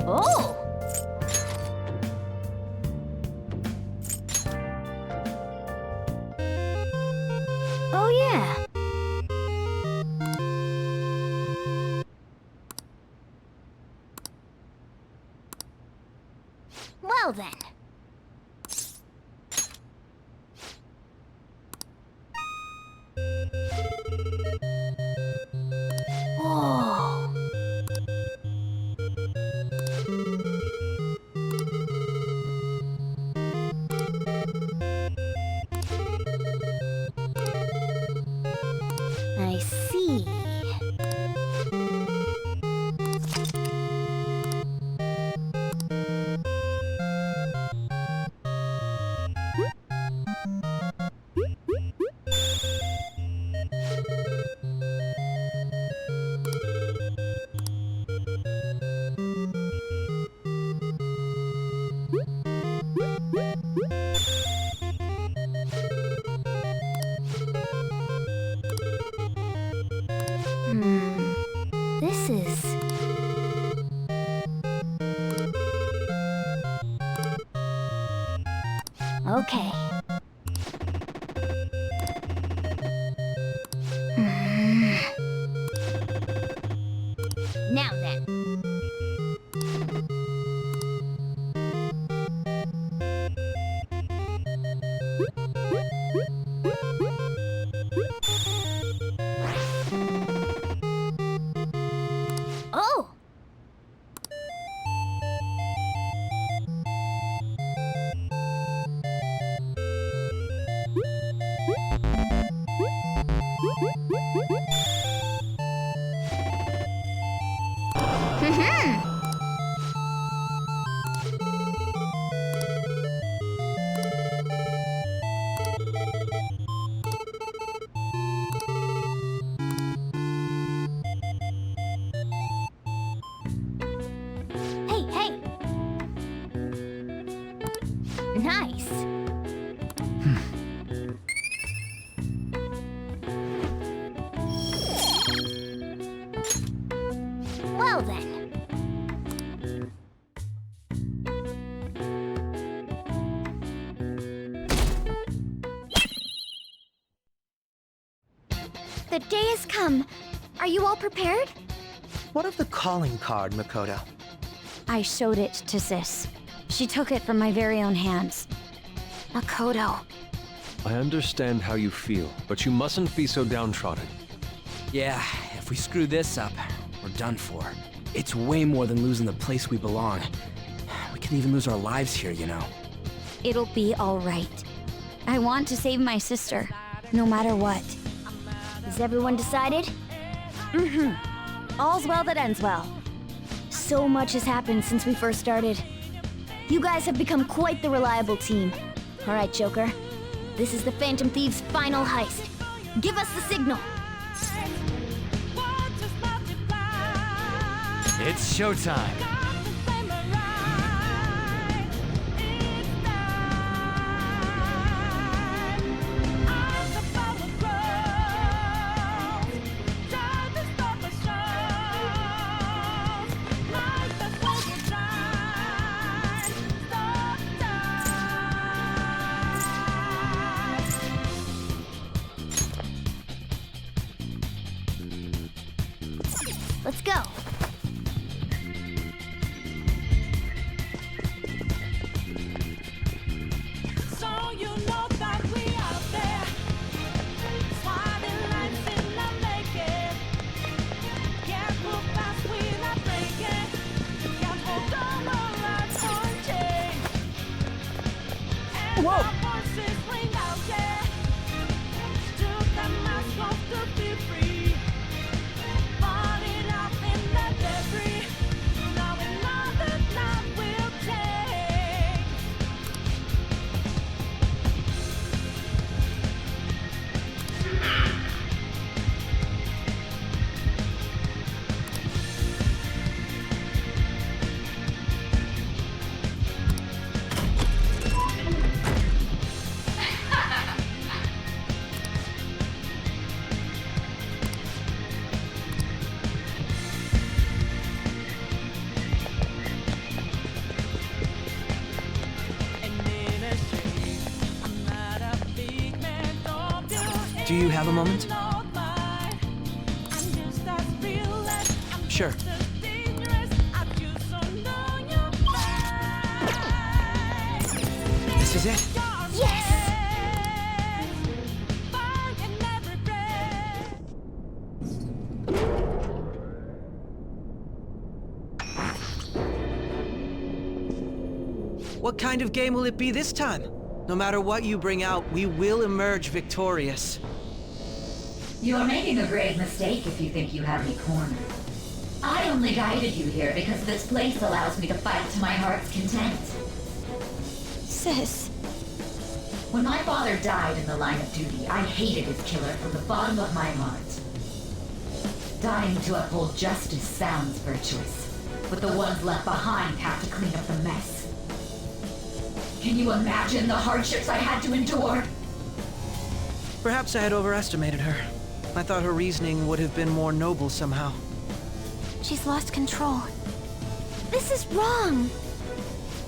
Oh! Oh, yeah. Well then. Whoa. I see. This is... Okay. Now then. Oh! Hey, hey! Nice! Well then. The day has come. Are you all prepared? What of the calling card, Makoto? I showed it to Sis. She took it from my very own hands. Makoto. I understand how you feel, but you mustn't be so downtrodden. Yeah, if we screw this up, we're done for. It's way more than losing the place we belong. We could even lose our lives here, you know. It'll be all right. I want to save my sister, no matter what. Is everyone decided? All's well that ends well. So much has happened since we first started. You guys have become quite the reliable team. All right, Joker. This is the Phantom Thieves' final heist. Give us the signal. It's showtime. Let's go. So you know that we are there. Swatting lights in the making. Can't move fast, we not breaking. Can't hold on or rise or change. And Whoa. our voices ring out, yeah. Took the mask off to be free. Falling out in the Do you have a moment? Sure. This is it? Yes! What kind of game will it be this time? No matter what you bring out, we will emerge victorious. You're making a grave mistake if you think you have me cornered. I only guided you here because this place allows me to fight to my heart's content. Sis. When my father died in the line of duty, I hated his killer from the bottom of my heart. Dying to uphold justice sounds virtuous, but the ones left behind have to clean up the mess. Can you imagine the hardships I had to endure? Perhaps I had overestimated her. I thought her reasoning would have been more noble somehow. She's lost control. This is wrong.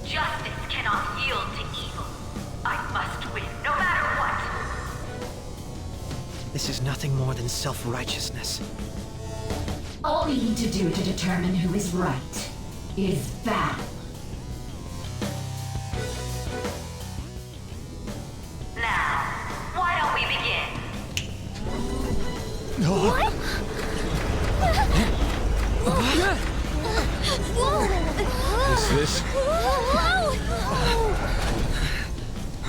Justice cannot yield to evil. I must win, no matter what. This is nothing more than self-righteousness. All we need to do to determine who is right is battle. Now, why don't we begin? What? Is this?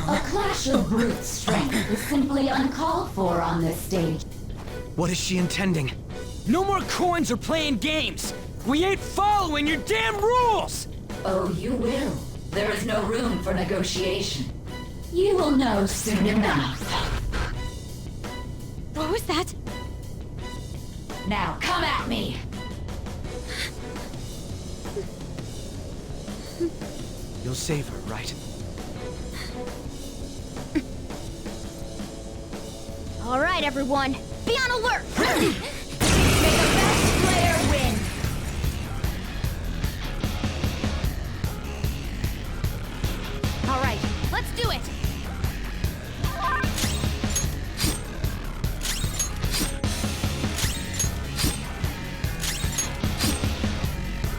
A clash of brute strength is simply uncalled for on this stage. What is she intending? No more coins or playing games! We ain't following your damn rules! Oh, you will. There is no room for negotiation. You will know soon enough. What was that? Now, come at me! You'll save her, right? All right, everyone. Be on alert! May the best player win! All right, let's do it!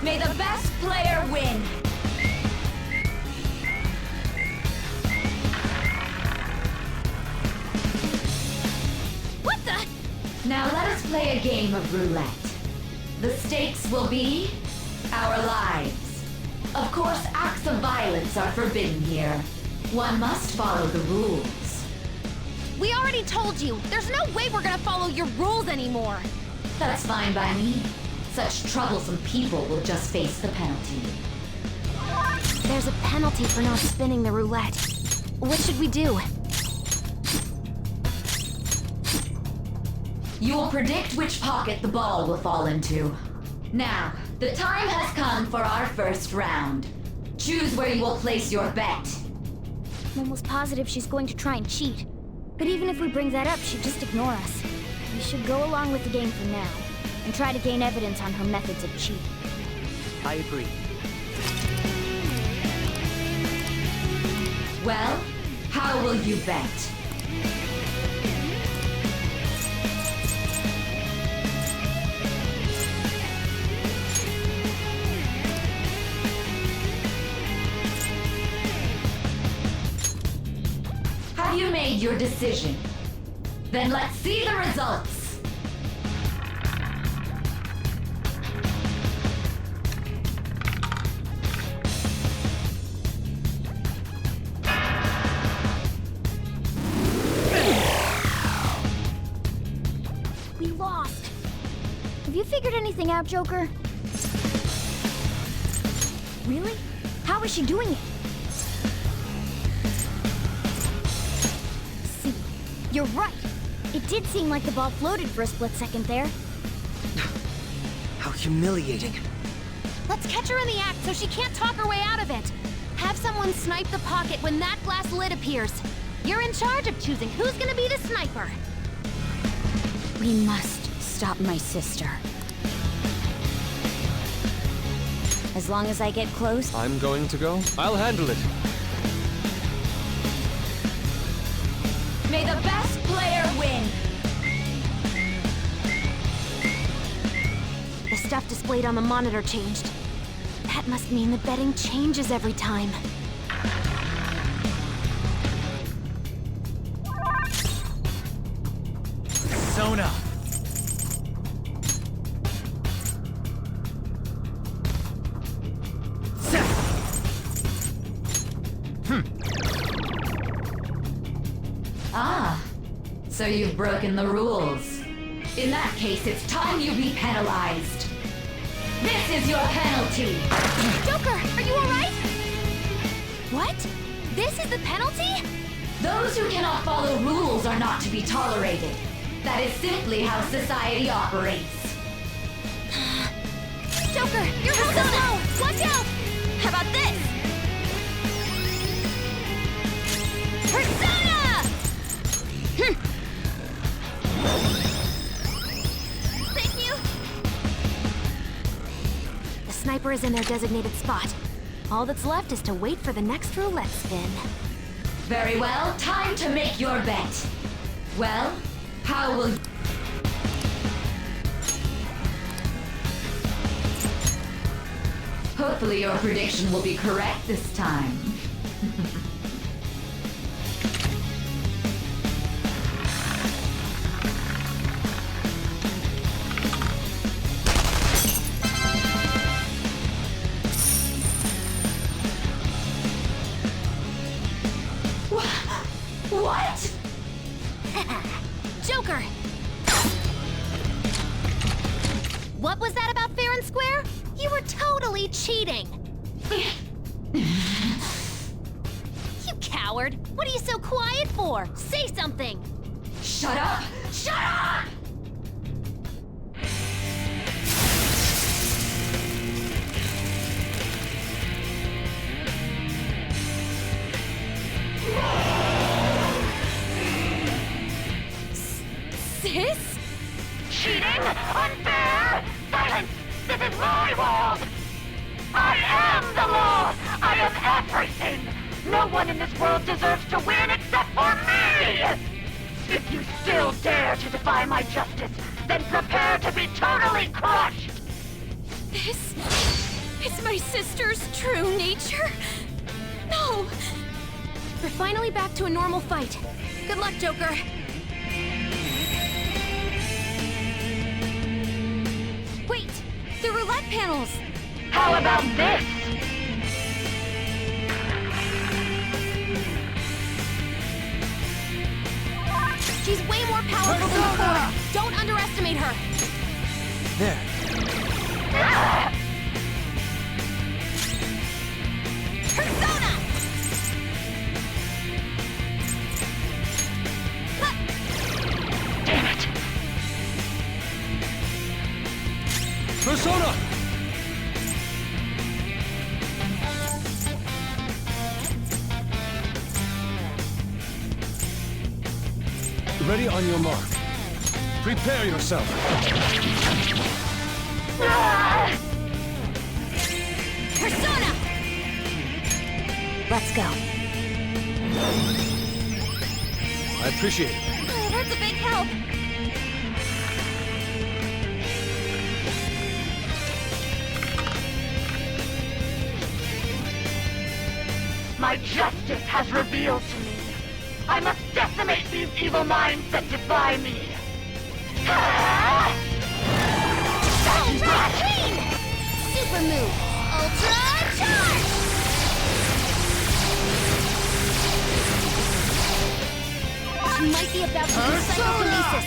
May the best player win! What the? Now let us play a game of roulette. The stakes will be our lives. Of course, acts of violence are forbidden here. One must follow the rules. We already told you. There's no way we're gonna follow your rules anymore. That's fine by me. Such troublesome people will just face the penalty. There's a penalty for not spinning the roulette. What should we do? You will predict which pocket the ball will fall into. Now, the time has come for our first round. Choose where you will place your bet. I'm almost positive she's going to try and cheat. But even if we bring that up, she'd just ignore us. We should go along with the game for now, and try to gain evidence on her methods of cheating. I agree. Well, how will you bet? Have you made your decision? Then let's see the results. We lost. Have you figured anything out, Joker? Really? How is she doing it? See, you're right. It did seem like the ball floated for a split second there. How humiliating. Let's catch her in the act so she can't talk her way out of it. Have someone snipe the pocket when that glass lid appears. You're in charge of choosing who's gonna be the sniper. We must stop my sister. As long as I get close. I'm going to go. I'll handle it. May the best player win. stuff displayed on the monitor changed. That must mean the betting changes every time. Sona! Ah, so you've broken the rules. In that case, it's time you be penalized. This is your penalty. Joker, are you alright? What? This is the penalty? Those who cannot follow rules are not to be tolerated. That is simply how society operates. Joker, your health is low! Watch out! How about this? Persona! Thank you! The sniper is in their designated spot. All that's left is to wait for the next roulette spin. Very well, time to make your bet. Well, how will you... Hopefully your prediction will be correct this time. What? Joker! What was that about fair and square? You were totally cheating! You coward! What are you so quiet for? Say something! Shut up! Shut up! Sis? Cheating? Unfair? Silence! This is my world! I am the law! I am everything! No one in this world deserves to win except for me! If you still dare to defy my justice, then prepare to be totally crushed! This is my sister's true nature? No! We're finally back to a normal fight. Good luck, Joker. Wait! The roulette panels! How about this? She's way more powerful than before! Don't underestimate her! There. Persona! Damn it! Persona! Ready on your mark. Prepare yourself. Persona! Let's go. I appreciate it. Oh, that's a big help. My justice has revealed to me. I must decimate these evil minds that defy me. Ultra King! Super move! Ultra Charge! She might be about to do psychokinesis.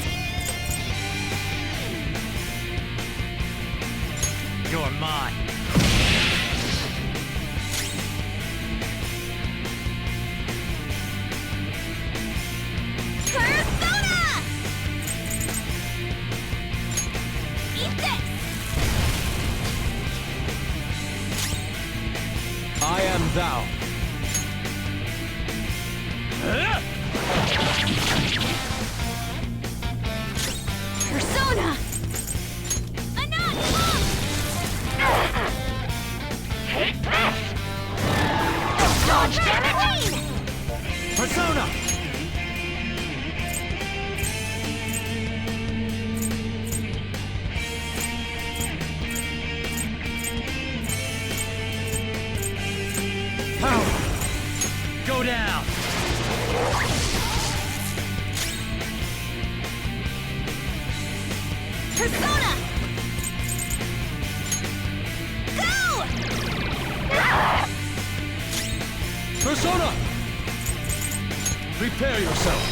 You're mine. Persona! Eat this! I am thou. Persona! Enough! Take this! Dodge, damn it! Queen! Persona! Prepare yourself.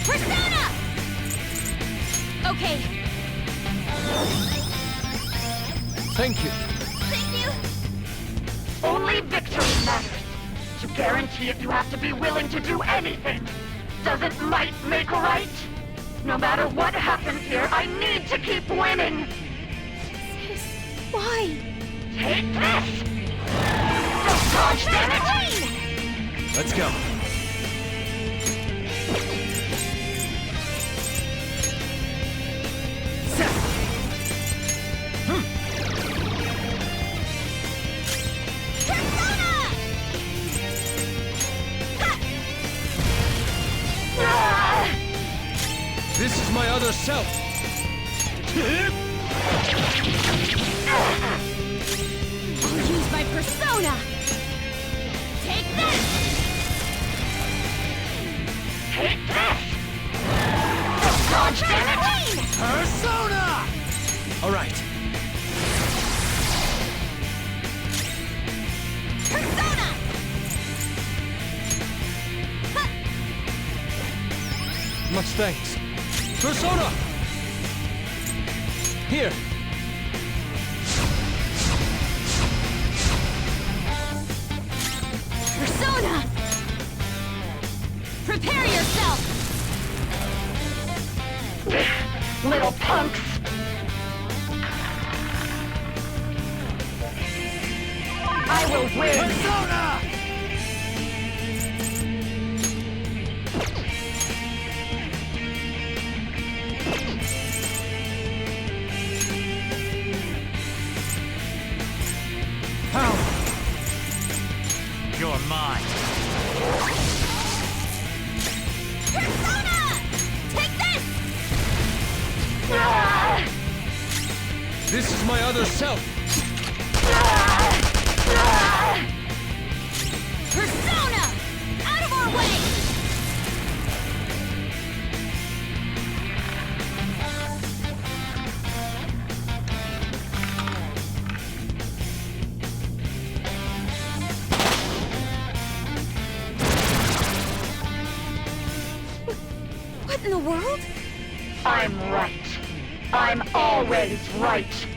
Persona! Okay, Thank you. thank you. Only victory matters. To guarantee it, you have to be willing to do anything. Doesn't might make right? No matter what happens here, I need to keep winning. Why? Take this! Don't dodge, damn it! Let's go. This is my other self. I'll use my persona! Take this! Take this! Don't dodge, damn it! Persona! All right. Persona! Much thanks. Persona! Here. Persona! Prepare yourself! Little punks! I will win! Persona! You're mine. Persona! Take this! This is my other self. Persona! Out of our way! What in the world? I'm right. I'm always right.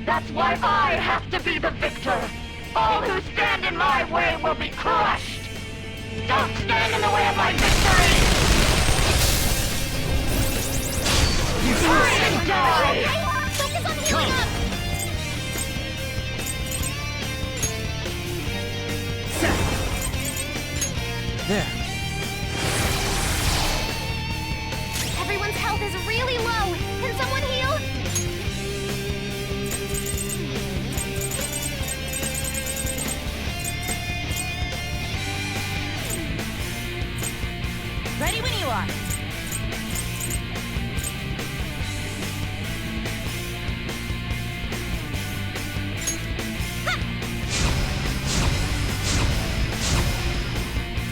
That's why I have to be the victor. All who stand in my way will be crushed. Don't stand in the way of my victory! Hurry and die! Focus on healing up! There. Everyone's health is really low. Can someone heal? Ready when you are.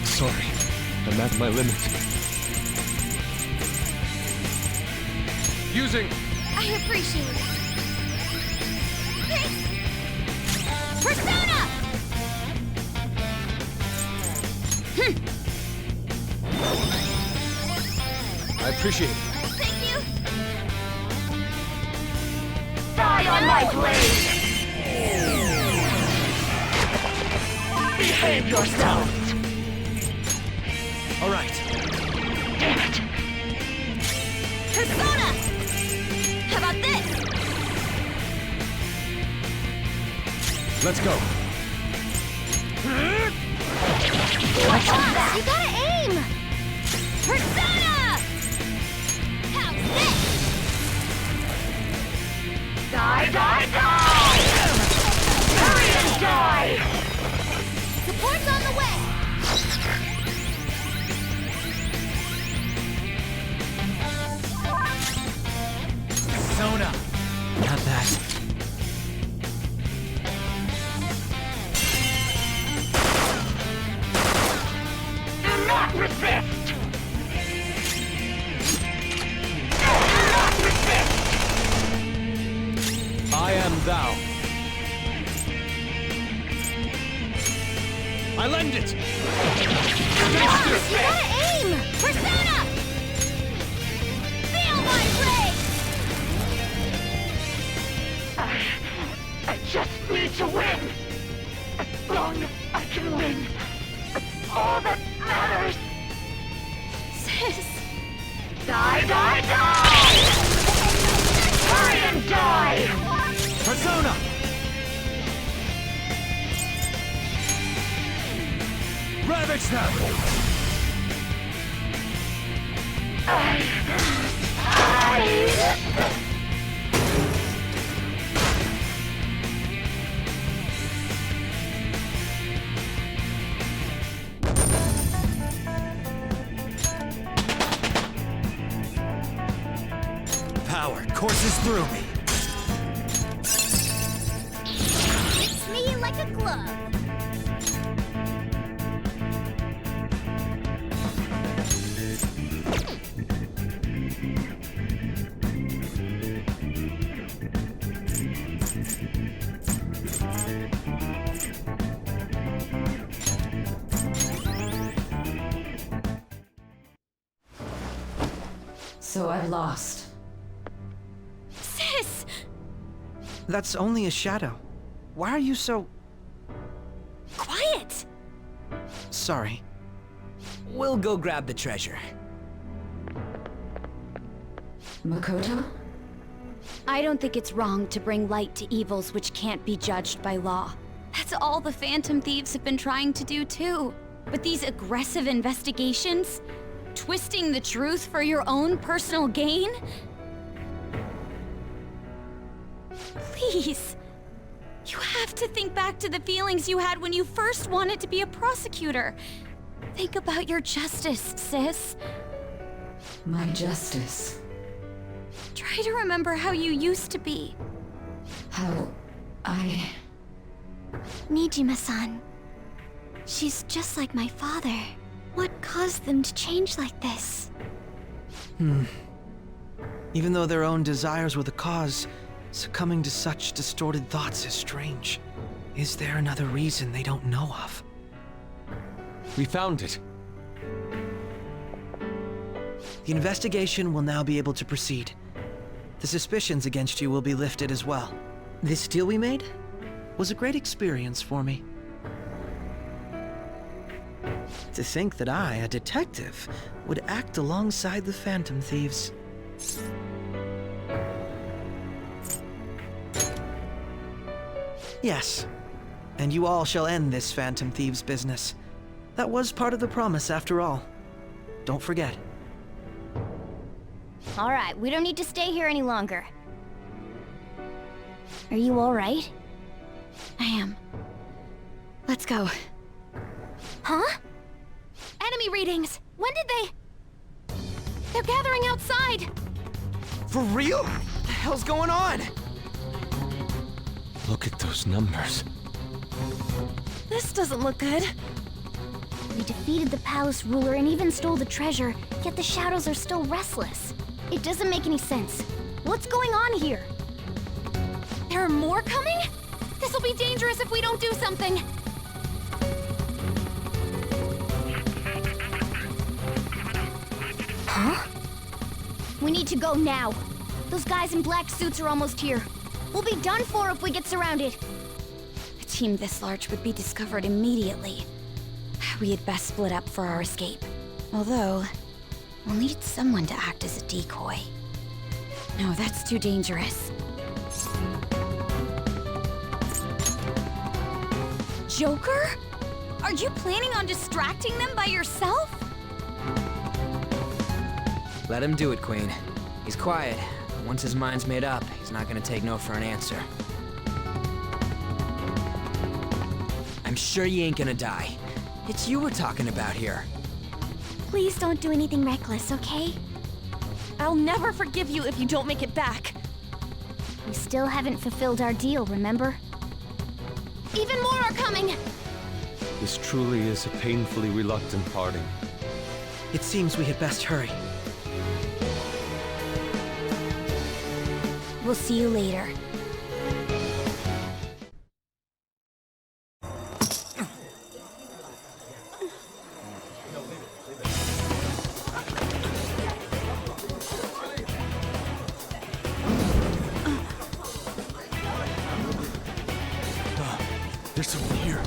Sorry. I'm at my limit. Using. I appreciate it. Persona! I appreciate it. Thank you. Die on my blade! Behave yourselves! All right. Damn it! Persona! How about this? Let's go. What's that? You gotta aim! Persona! How's this? Die, die, die! Hurry and die! Support's on the way! Persona! Not that. Do not resist! Do not resist! I am thou. I I lend it! Boss, you gotta aim! Persona! Feel my rage! I just need to win. As long as I can win, that's all that matters. Sis! Die, die, die! Hurry and die! Persona! Ravage them! Power courses through me. Fits me like a glove. So I've lost. Sis! That's only a shadow. Why are you so... Quiet! sorry? We'll go grab the treasure. Makoto? I don't think it's wrong to bring light to evils which can't be judged by law. That's all the Phantom Thieves have been trying to do too. But these aggressive investigations? Twisting the truth for your own personal gain? Please. You have to think back to the feelings you had when you first wanted to be a prosecutor. Think about your justice, sis. My justice. Try to remember how you used to be. How I... Nijima-san. She's just like my father. What caused them to change like this? Even though their own desires were the cause, succumbing to such distorted thoughts is strange. Is there another reason they don't know of? We found it. The investigation will now be able to proceed. The suspicions against you will be lifted as well. This deal we made was a great experience for me. To think that I, a detective, would act alongside the Phantom Thieves. Yes, and you all shall end this Phantom Thieves business. That was part of the promise after all. Don't forget. All right, we don't need to stay here any longer. Are you all right? I am. Let's go. Huh? Enemy readings! When did they... They're gathering outside! For real? What the hell's going on? Look at those numbers. This doesn't look good. We defeated the palace ruler and even stole the treasure, yet the shadows are still restless. It doesn't make any sense. What's going on here? There are more coming? This'll be dangerous if we don't do something. Huh? We need to go now. Those guys in black suits are almost here. We'll be done for if we get surrounded. A team this large would be discovered immediately. We had best split up for our escape. Although, we'll need someone to act as a decoy. No, that's too dangerous. Joker? Are you planning on distracting them by yourself? Let him do it, Queen. He's quiet. Once his mind's made up, he's not gonna take no for an answer. I'm sure you ain't gonna die. It's you we're talking about here. Please don't do anything reckless, okay? I'll never forgive you if you don't make it back. We still haven't fulfilled our deal, remember? Even more are coming! This truly is a painfully reluctant parting. It seems we had best hurry. We'll see you later. There's someone here.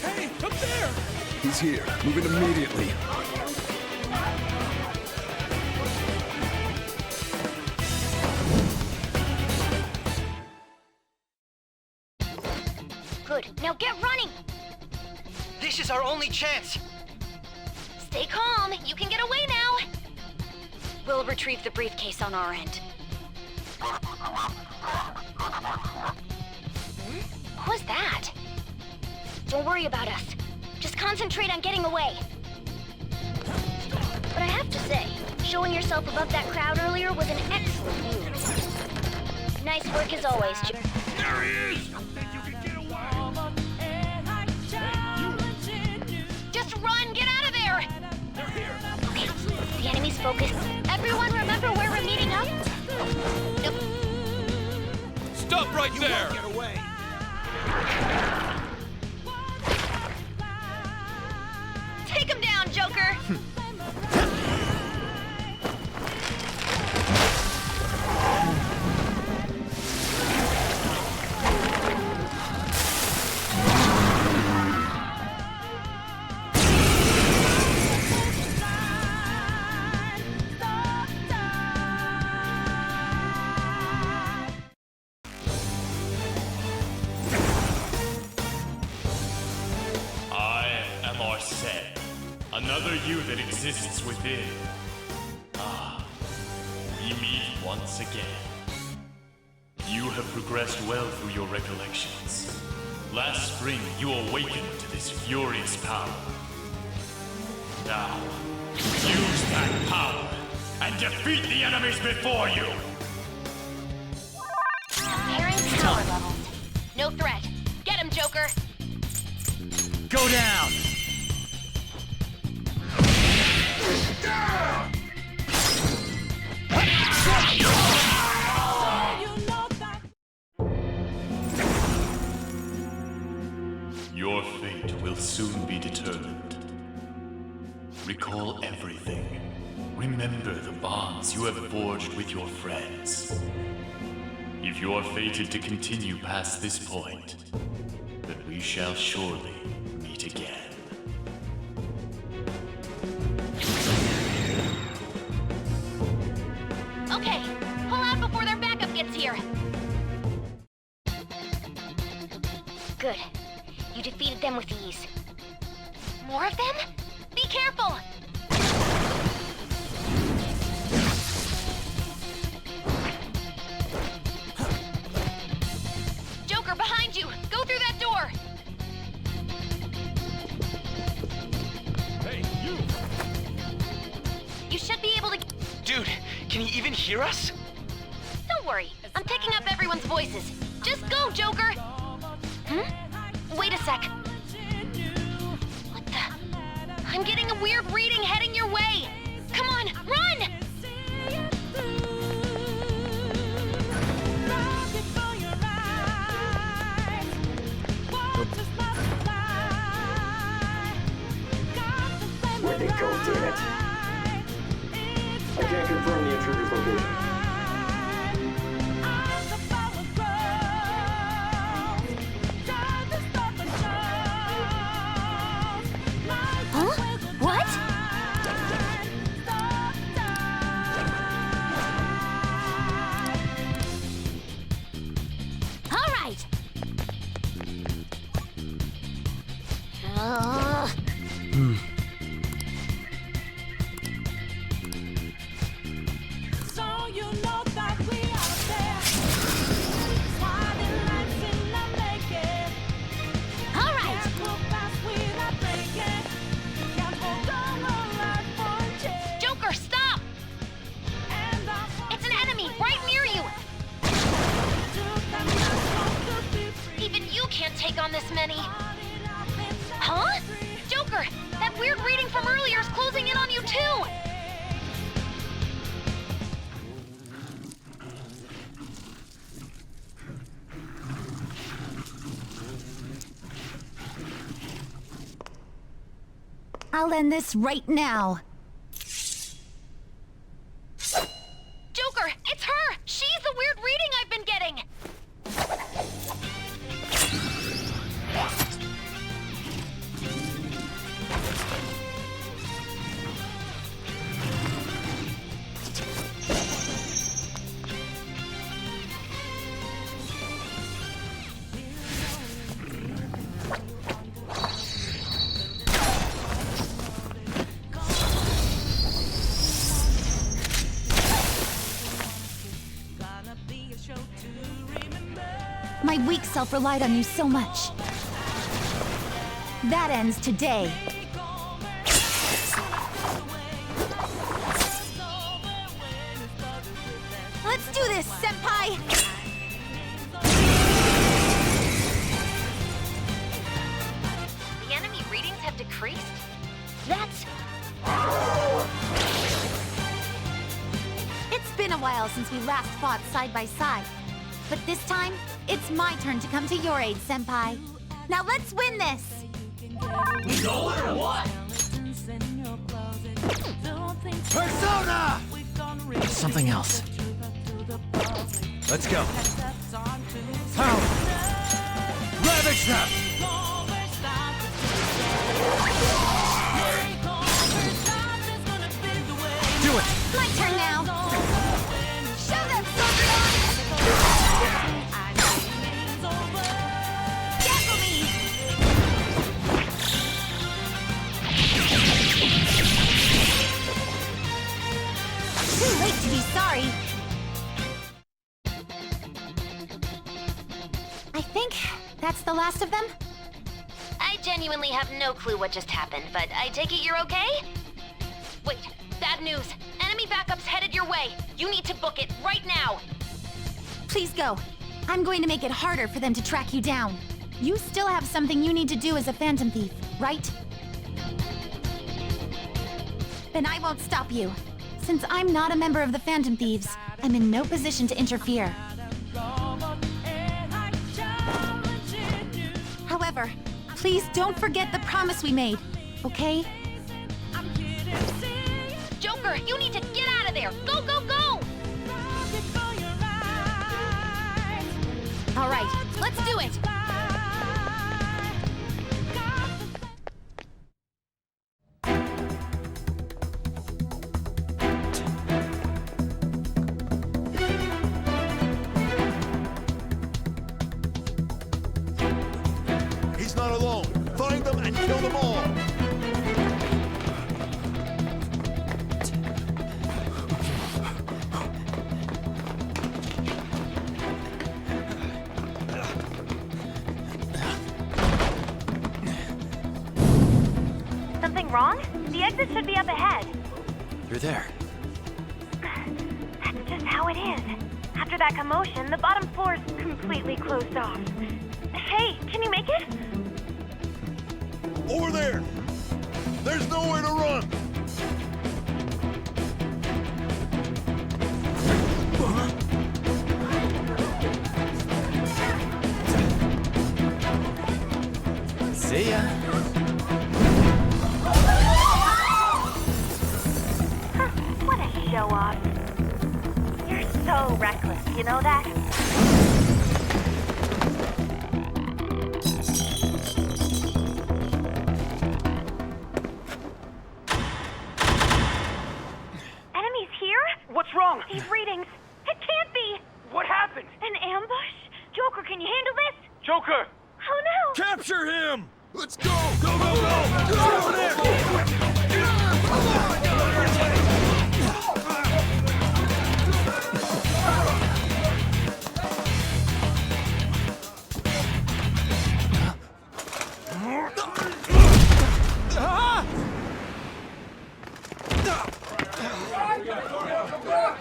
Hey, up there! He's here. Move it immediately. Good. Now get running! This is our only chance! Stay calm. You can get away now. We'll retrieve the briefcase on our end. What was that? Don't worry about us. Just concentrate on getting away. But I have to say, showing yourself above that crowd earlier was an excellent move. Nice work as always, Jim. There he is! Just run! Get out of there! Okay, the enemy's focused. Everyone remember where we're meeting up? Nope. Stop right there! Get away! Take him down, Joker! Another you that exists within. Ah, we meet once again. You have progressed well through your recollections. Last spring, you awakened to this furious power. Now, use that power and defeat the enemies before you! Comparing power levels. No threat. Get him, Joker! Go down! Your fate will soon be determined. Recall everything. Remember the bonds you have forged with your friends. If you are fated to continue past this point, then we shall surely meet again. Okay, pull out before their backup gets here. Good. You defeated them with ease. More of them? Be careful! Joker, behind you! Go through that door! Hey, you! You should be able to... Dude, can he even hear us? Don't worry, I'm picking up everyone's voices. Just go, Joker! Wait a sec. What the? I'm getting a weird reading heading your way! Come on, run! Where'd they go, damn it? I can't confirm the intruder's location. Huh? What? All right. So you know that we are there. Smiling lights in the making. All right. Can't move fast without breaking. Can't hold on alive for a change. Joker, stop! And I'm It's an enemy right near you! truth and not supposed to be free. Even you can't take on this many. Huh? Huh? Joker, that weird reading from earlier is closing in on you too! I'll end this right now. Joker, it's her! She's the weird reading I've been getting! My weak self relied on you so much. That ends today. Let's do this, Senpai! The enemy readings have decreased? That's... It's been a while since we last fought side by side. But this time, it's my turn to come to your aid, Senpai. Now let's win this! Persona! Something else. Let's go. Power! Ravage them! Do it! My turn now! Show them, Tackle me! Too late to be sorry. I think that's the last of them. I genuinely have no clue what just happened, but I take it you're okay? Wait, bad news. Enemy backup's headed your way. You need to book it right now. Please go. I'm going to make it harder for them to track you down. You still have something you need to do as a Phantom Thief, right? Then I won't stop you. Since I'm not a member of the Phantom Thieves, I'm in no position to interfere. However, please don't forget the promise we made, okay? Joker, you need to get out of there. Go, go, go! All right, let's do it! He's not alone. Find them and kill them all. Something wrong? The exit should be up ahead. You're there. That's just how it is. After that commotion, the bottom floor's completely closed off. Hey, can you make it? Over there! There's nowhere to run! See ya. What a show off. You're so reckless, you know that? Enemies here? What's wrong? These readings. It can't be. What happened? An ambush? Joker, can you handle this? Joker! Oh no! Capture him! Let's go! Go, go, go! Over there!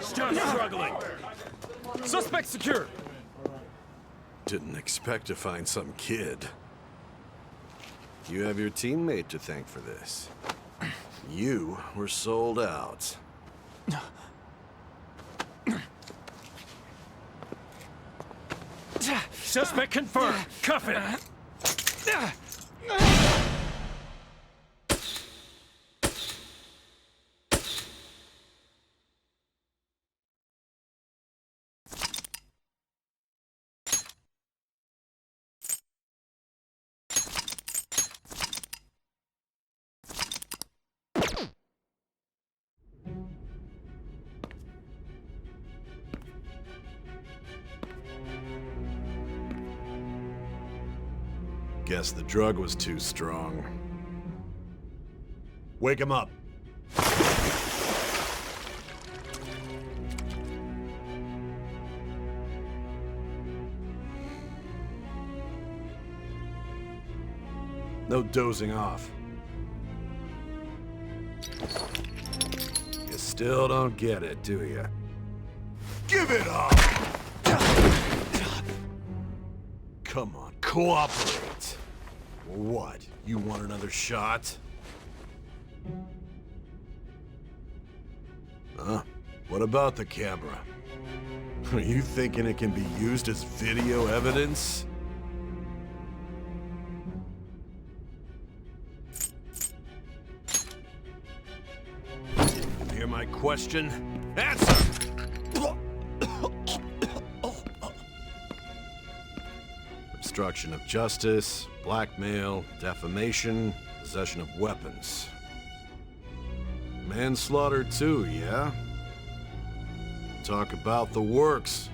Stop struggling! Suspect secure! Didn't expect to find some kid. You have your teammate to thank for this. You were sold out. Suspect confirmed. Cuff it. Guess the drug was too strong. Wake him up. No dozing off. You still don't get it, do you? Give it up! Come on, cooperate. What? You want another shot? Huh? What about the camera? Are you thinking it can be used as video evidence? You hear my question? Answer! Obstruction of justice, blackmail, defamation, possession of weapons. Manslaughter too, yeah? Talk about the works.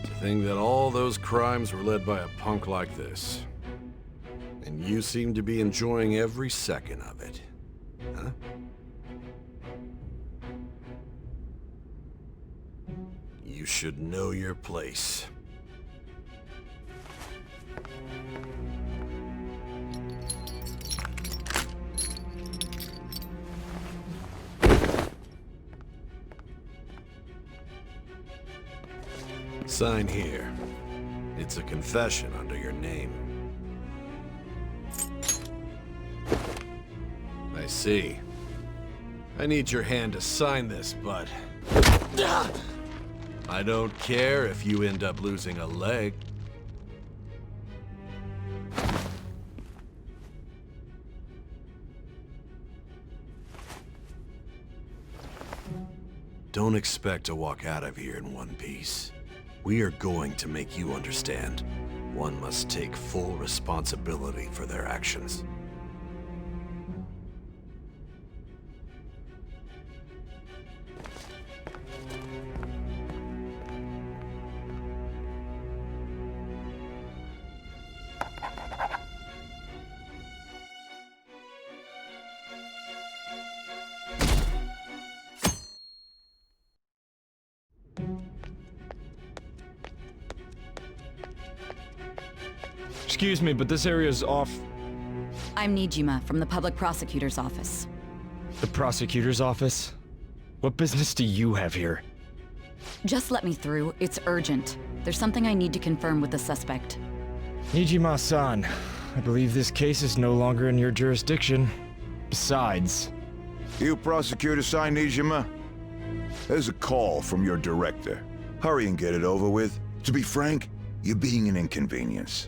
To think that all those crimes were led by a punk like this. And you seem to be enjoying every second of it. Huh? You should know your place. Sign here. It's a confession under your name. I see. I need your hand to sign this, but... I don't care if you end up losing a leg. Don't expect to walk out of here in one piece. We are going to make you understand. One must take full responsibility for their actions. Excuse me, but this area's off. I'm Nijima from the Public Prosecutor's Office. The prosecutor's office? What business do you have here? Just let me through. It's urgent. There's something I need to confirm with the suspect. Nijima-san, I believe this case is no longer in your jurisdiction. Besides... You Prosecutor-san, Nijima? There's a call from your director. Hurry and get it over with. To be frank, you're being an inconvenience.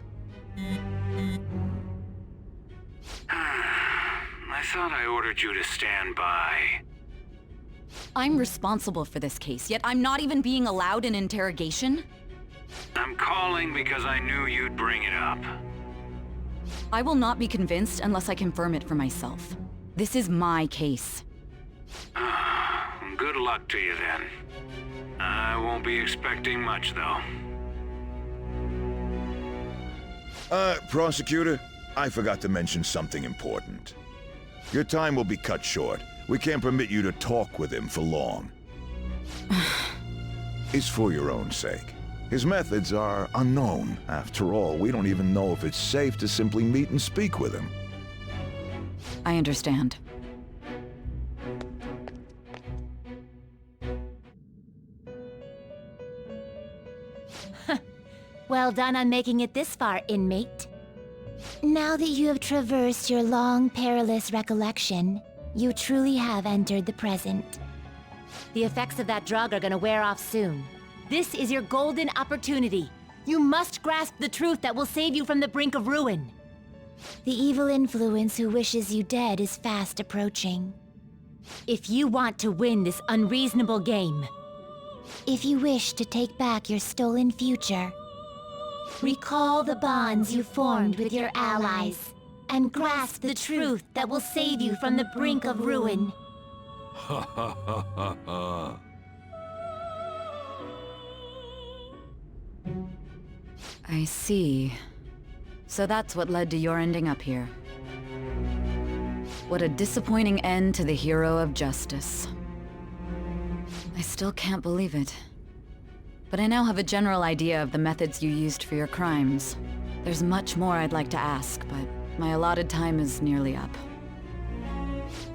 I thought I ordered you to stand by. I'm responsible for this case, yet I'm not even being allowed an interrogation? I'm calling because I knew you'd bring it up. I will not be convinced unless I confirm it for myself. This is my case. Good luck to you then. I won't be expecting much, though. Prosecutor, I forgot to mention something important. Your time will be cut short. We can't permit you to talk with him for long. It's for your own sake. His methods are unknown. After all, we don't even know if it's safe to simply meet and speak with him. I understand. Well done on making it this far, inmate. Now that you have traversed your long, perilous recollection, you truly have entered the present. The effects of that drug are gonna wear off soon. This is your golden opportunity. You must grasp the truth that will save you from the brink of ruin. The evil influence who wishes you dead is fast approaching. If you want to win this unreasonable game, if you wish to take back your stolen future, recall the bonds you formed with your allies, and grasp the truth that will save you from the brink of ruin. Ha ha ha ha ha. I see. So that's what led to your ending up here. What a disappointing end to the hero of justice. I still can't believe it. But I now have a general idea of the methods you used for your crimes. There's much more I'd like to ask, but my allotted time is nearly up.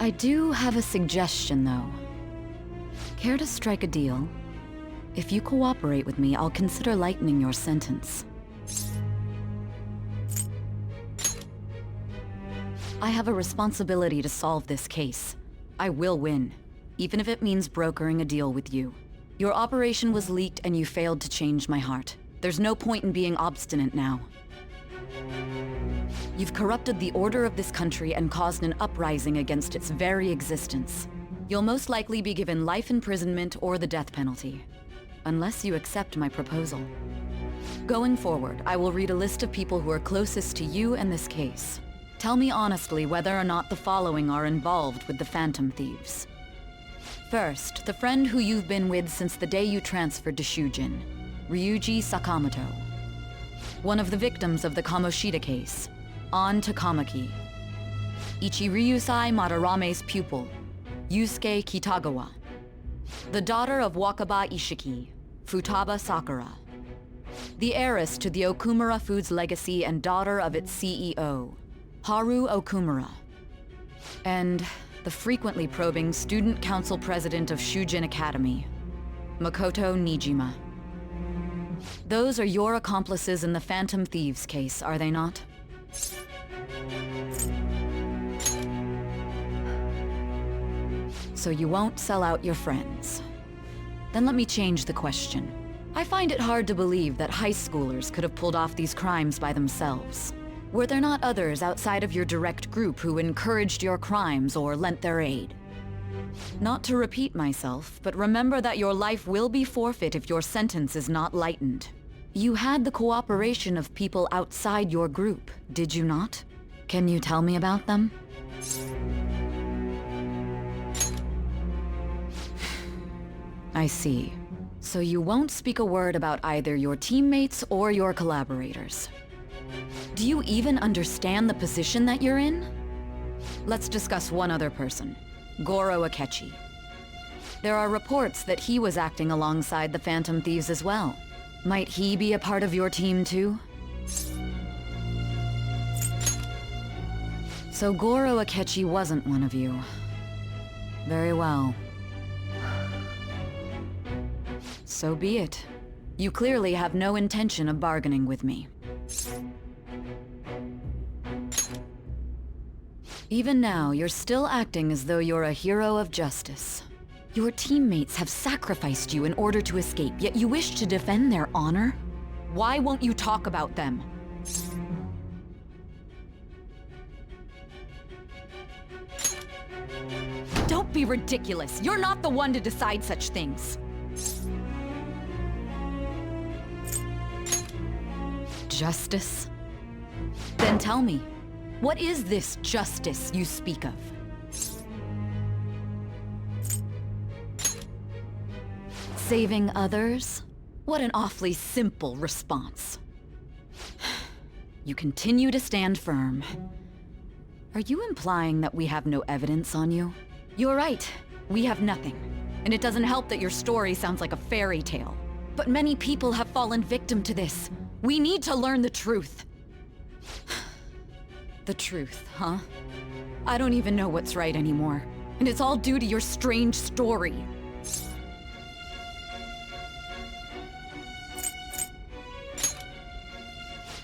I do have a suggestion, though. Care to strike a deal? If you cooperate with me, I'll consider lightening your sentence. I have a responsibility to solve this case. I will win, even if it means brokering a deal with you. Your operation was leaked and you failed to change my heart. There's no point in being obstinate now. You've corrupted the order of this country and caused an uprising against its very existence. You'll most likely be given life imprisonment or the death penalty, unless you accept my proposal. Going forward, I will read a list of people who are closest to you and this case. Tell me honestly whether or not the following are involved with the Phantom Thieves. First, the friend who you've been with since the day you transferred to Shujin, Ryuji Sakamoto. One of the victims of the Kamoshida case, An Takamaki. Ichiryusai Madarame's pupil, Yusuke Kitagawa. The daughter of Wakaba Ishiki, Futaba Sakura. The heiress to the Okumura Foods legacy and daughter of its CEO, Haru Okumura. And the frequently probing student council president of Shujin Academy, Makoto Nijima. Those are your accomplices in the Phantom Thieves case, are they not? So you won't sell out your friends. Then let me change the question. I find it hard to believe that high schoolers could have pulled off these crimes by themselves. Were there not others outside of your direct group who encouraged your crimes or lent their aid? Not to repeat myself, but remember that your life will be forfeit if your sentence is not lightened. You had the cooperation of people outside your group, did you not? Can you tell me about them? I see. So you won't speak a word about either your teammates or your collaborators. Do you even understand the position that you're in? Let's discuss one other person, Goro Akechi. There are reports that he was acting alongside the Phantom Thieves as well. Might he be a part of your team too? So Goro Akechi wasn't one of you. Very well. So be it. You clearly have no intention of bargaining with me. Even now, you're still acting as though you're a hero of justice. Your teammates have sacrificed you in order to escape, yet you wish to defend their honor? Why won't you talk about them? Don't be ridiculous. You're not the one to decide such things. Justice? Then tell me, what is this justice you speak of? Saving others? What an awfully simple response. You continue to stand firm. Are you implying that we have no evidence on you? You're right, we have nothing. And it doesn't help that your story sounds like a fairy tale. But many people have fallen victim to this. We need to learn the truth. The truth, huh? I don't even know what's right anymore. And it's all due to your strange story.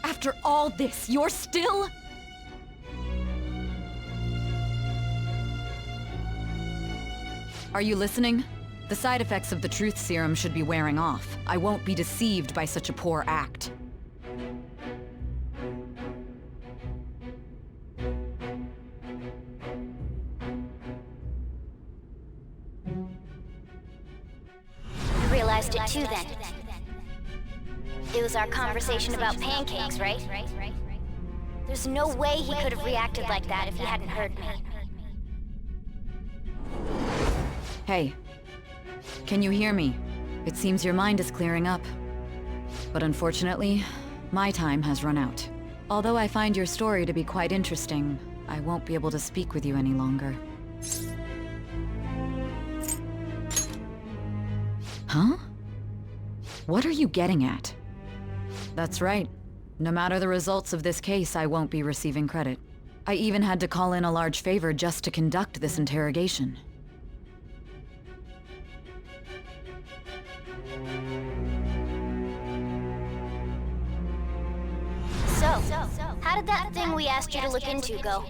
After all this, you're still... Are you listening? The side effects of the truth serum should be wearing off. I won't be deceived by such a poor act. Realized it too then. It was our conversation about pancakes, right? There's no way he could have reacted like that if he hadn't heard me. Hey, can you hear me? It seems your mind is clearing up. But unfortunately, my time has run out. Although I find your story to be quite interesting, I won't be able to speak with you any longer. Huh? What are you getting at? That's right. No matter the results of this case, I won't be receiving credit. I even had to call in a large favor just to conduct this interrogation. So, how did that thing we asked you to look into go?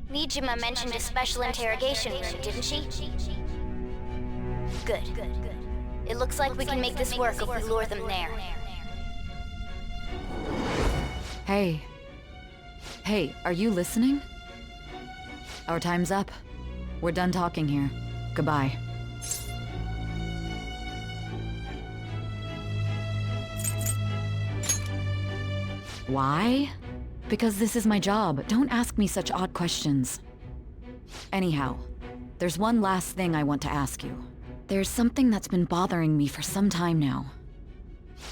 Nijima mentioned a special interrogation room, didn't she? Good. It looks like we can make this work if we lure them there. Hey. Hey, are you listening? Our time's up. We're done talking here. Goodbye. Why? Because this is my job. Don't ask me such odd questions. Anyhow, there's one last thing I want to ask you. There's something that's been bothering me for some time now.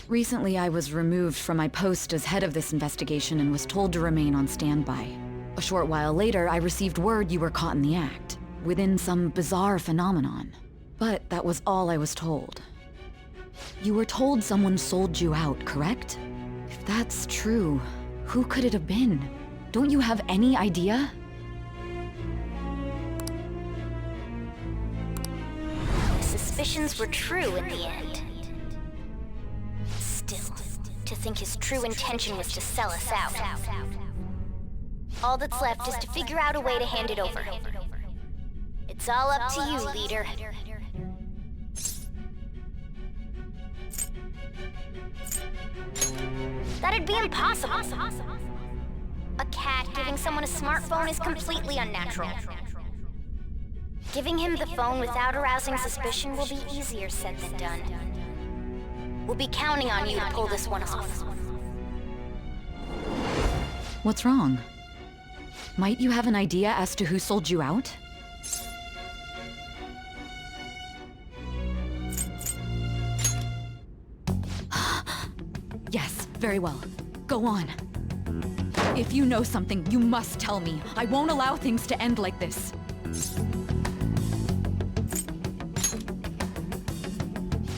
Recently, I was removed from my post as head of this investigation and was told to remain on standby. A short while later, I received word you were caught in the act, within some bizarre phenomenon. But that was all I was told. You were told someone sold you out, correct? If that's true, who could it have been? Don't you have any idea? The suspicions were true in the end. Still, to think his true intention was to sell us out. All that's left is to figure out a way to hand it over. It's all up to you, leader. That'd be impossible. A cat giving someone a smartphone is completely unnatural. Giving him the phone without arousing suspicion will be easier said than done. We'll be counting on you to pull this one off. What's wrong? Might you have an idea as to who sold you out? Yes, very well. Go on. If you know something, you must tell me. I won't allow things to end like this.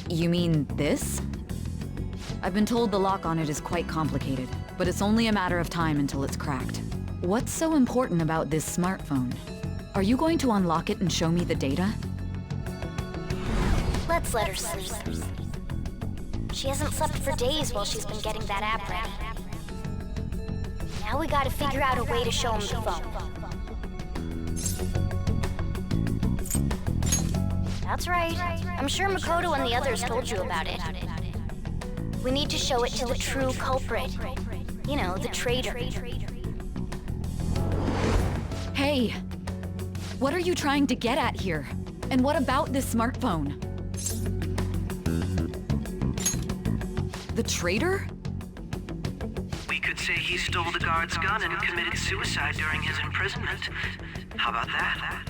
You mean this? I've been told the lock on it is quite complicated, but it's only a matter of time until it's cracked. What's so important about this smartphone? Are you going to unlock it and show me the data? Let's let her sleep. She hasn't slept for days while she's been getting that app ready. Now we gotta figure out a way to show him the phone. That's right. I'm sure Makoto and the others told you about it. We need to show it to the true culprit. You know, the traitor. Hey! What are you trying to get at here? And what about this smartphone? The traitor? We could say he stole the guard's gun and committed suicide during his imprisonment. How about that?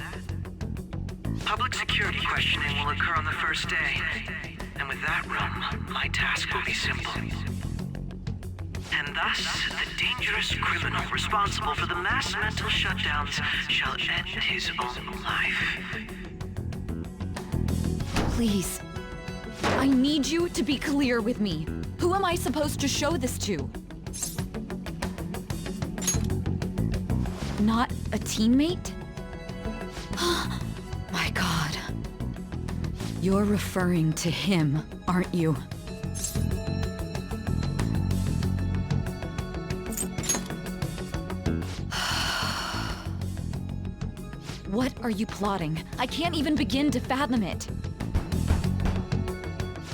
Public security questioning will occur on the first day. And with that realm, my task will be simple. And thus, the dangerous criminal responsible for the mass mental shutdowns shall end his own life. Please. I need you to be clear with me. Who am I supposed to show this to? Not a teammate? My God. You're referring to him, aren't you? What are you plotting? I can't even begin to fathom it.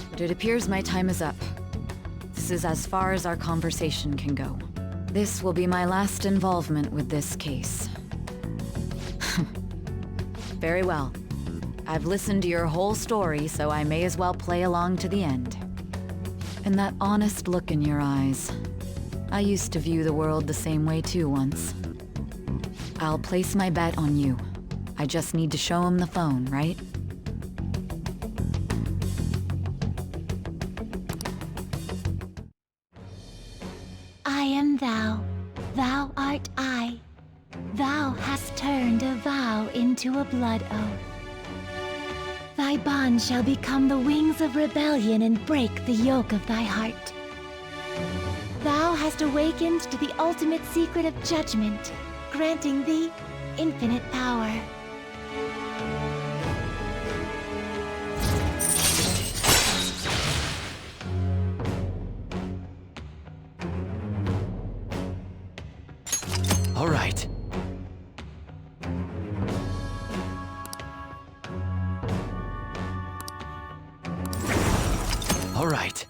But it appears my time is up. This is as far as our conversation can go. This will be my last involvement with this case. Very well. I've listened to your whole story, so I may as well play along to the end. And that honest look in your eyes. I used to view the world the same way too once. I'll place my bet on you. I just need to show him the phone, right? I am that. art I. Thou hast turned a vow into a blood oath. Thy bond shall become the wings of rebellion and break the yoke of thy heart. Thou hast awakened to the ultimate secret of judgment, granting thee infinite power. All right. All right.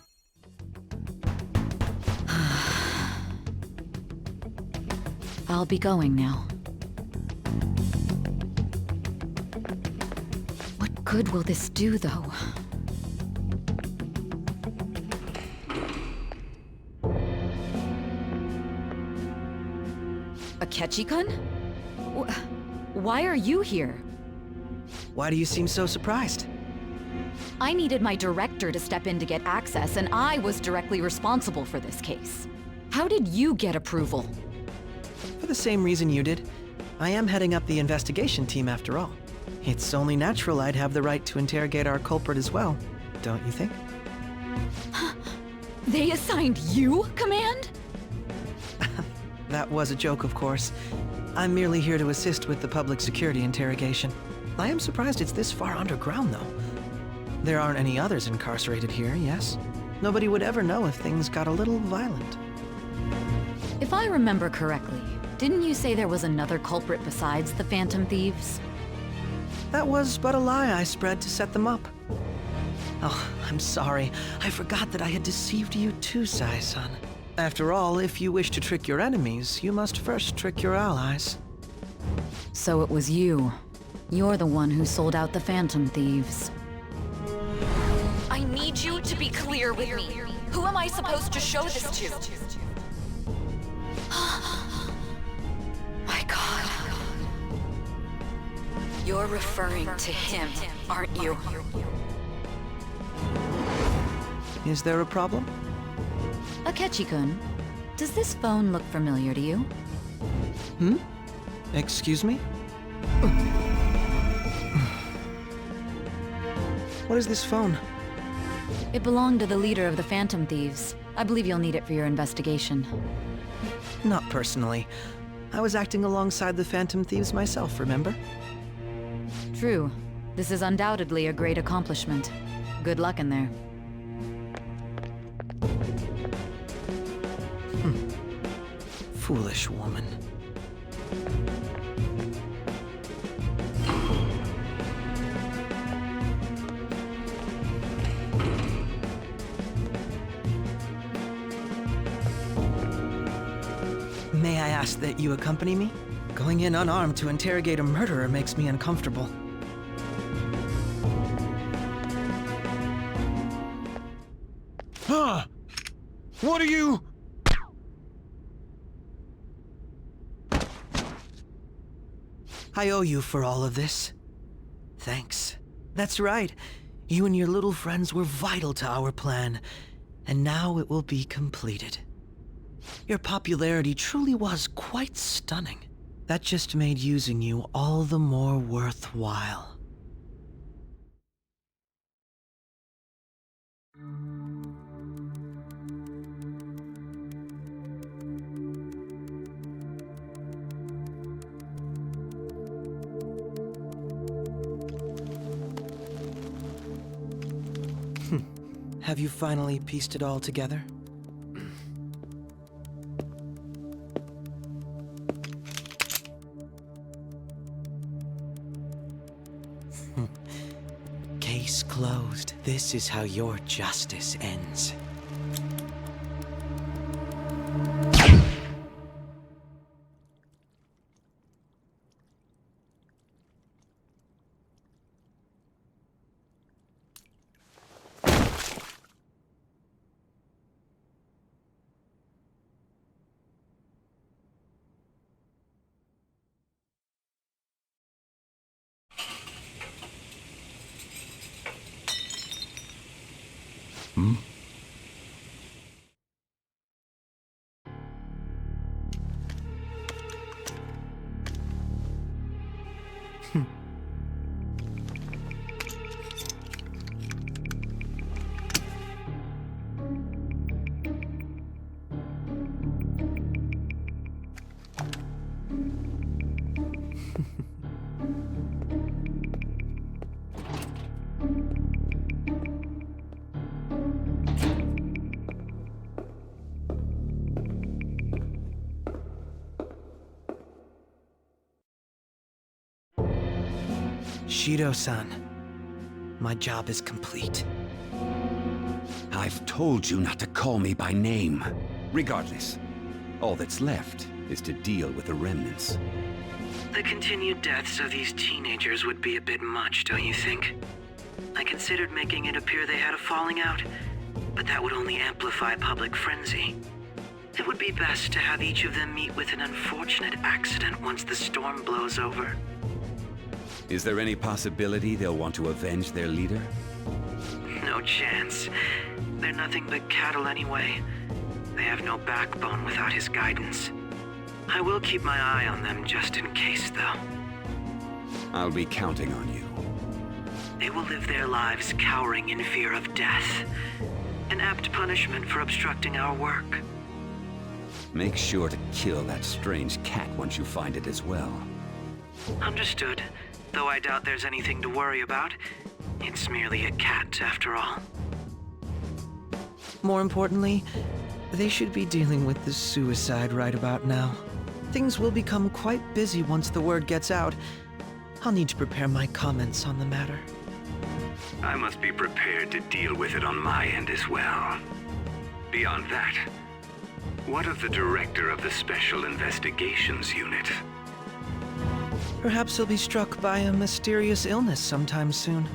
I'll be going now. What good will this do, though? Akechi-kun? Why are you here? Why do you seem so surprised? I needed my director to step in to get access, and I was directly responsible for this case. How did you get approval? For the same reason you did. I am heading up the investigation team after all. It's only natural I'd have the right to interrogate our culprit as well, don't you think? They assigned you command? That was a joke, of course. I'm merely here to assist with the public security interrogation. I am surprised it's this far underground, though. There aren't any others incarcerated here, yes? Nobody would ever know if things got a little violent. If I remember correctly, didn't you say there was another culprit besides the Phantom Thieves? That was but a lie I spread to set them up. Oh, I'm sorry. I forgot that I had deceived you too, Sai-san. After all, if you wish to trick your enemies, you must first trick your allies. So it was you. You're the one who sold out the Phantom Thieves. I need you to be clear with me. Who am I supposed to show this to? My God. You're referring to him, aren't you? Is there a problem? Akechi-kun, does this phone look familiar to you? Excuse me? What is this phone? It belonged to the leader of the Phantom Thieves. I believe you'll need it for your investigation. Not personally. I was acting alongside the Phantom Thieves myself, remember? True. This is undoubtedly a great accomplishment. Good luck in there. Foolish woman. May I ask that you accompany me? Going in unarmed to interrogate a murderer makes me uncomfortable. Huh? What are you... I owe you for all of this. Thanks. That's right. You and your little friends were vital to our plan, and now it will be completed. Your popularity truly was quite stunning. That just made using you all the more worthwhile. Have you finally pieced it all together? Case closed. This is how your justice ends. Shido-san, my job is complete. I've told you not to call me by name. Regardless, all that's left is to deal with the remnants. The continued deaths of these teenagers would be a bit much, don't you think? I considered making it appear they had a falling out, but that would only amplify public frenzy. It would be best to have each of them meet with an unfortunate accident once the storm blows over. Is there any possibility they'll want to avenge their leader? No chance. They're nothing but cattle anyway. They have no backbone without his guidance. I will keep my eye on them just in case, though. I'll be counting on you. They will live their lives cowering in fear of death. An apt punishment for obstructing our work. Make sure to kill that strange cat once you find it as well. Understood. Though I doubt there's anything to worry about. It's merely a cat, after all. More importantly, they should be dealing with the suicide right about now. Things will become quite busy once the word gets out. I'll need to prepare my comments on the matter. I must be prepared to deal with it on my end as well. Beyond that, what of the director of the Special Investigations Unit? Perhaps he'll be struck by a mysterious illness sometime soon.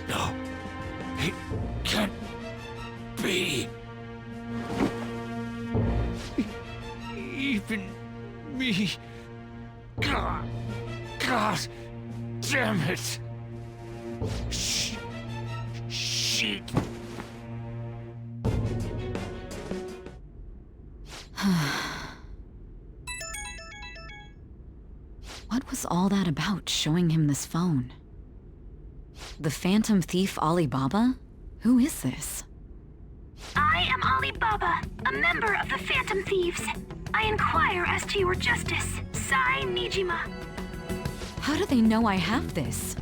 No, it can't be. Even me. God damn it. Shit. What was all that about, showing him this phone? The Phantom Thief Alibaba? Who is this? I am Alibaba, a member of the Phantom Thieves. I inquire as to your justice, Sai Nijima. How do they know I have this?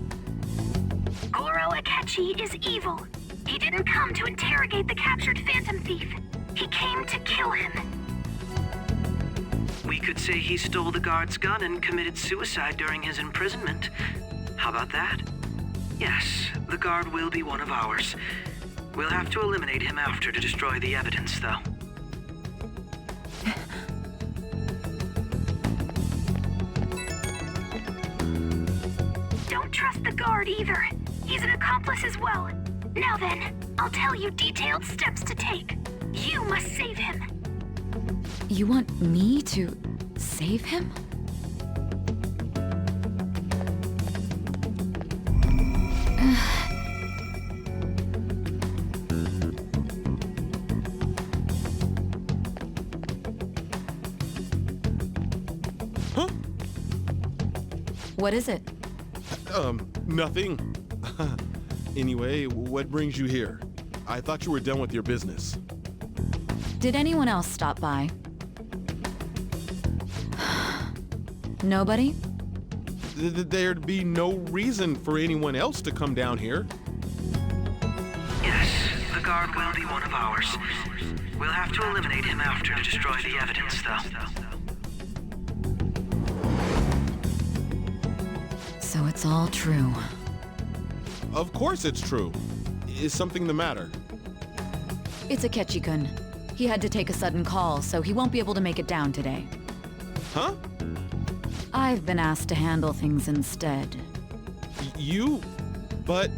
Goro Akechi is evil. He didn't come to interrogate the captured Phantom Thief. He came to kill him. We could say he stole the guard's gun and committed suicide during his imprisonment. How about that? Yes, the guard will be one of ours. We'll have to eliminate him after to destroy the evidence, though. Don't trust the guard either. He's an accomplice as well. Now then, I'll tell you detailed steps to take. You must save him. You want me to save him? Huh? What is it? Nothing. Anyway, what brings you here? I thought you were done with your business. Did anyone else stop by? Nobody? There'd be no reason for anyone else to come down here. Yes, the guard will be one of ours. We'll have to eliminate him after to destroy the evidence, though. So it's all true. Of course it's true. Is something the matter? It's Akechi-kun. He had to take a sudden call, so he won't be able to make it down today. Huh? I've been asked to handle things instead. You? But...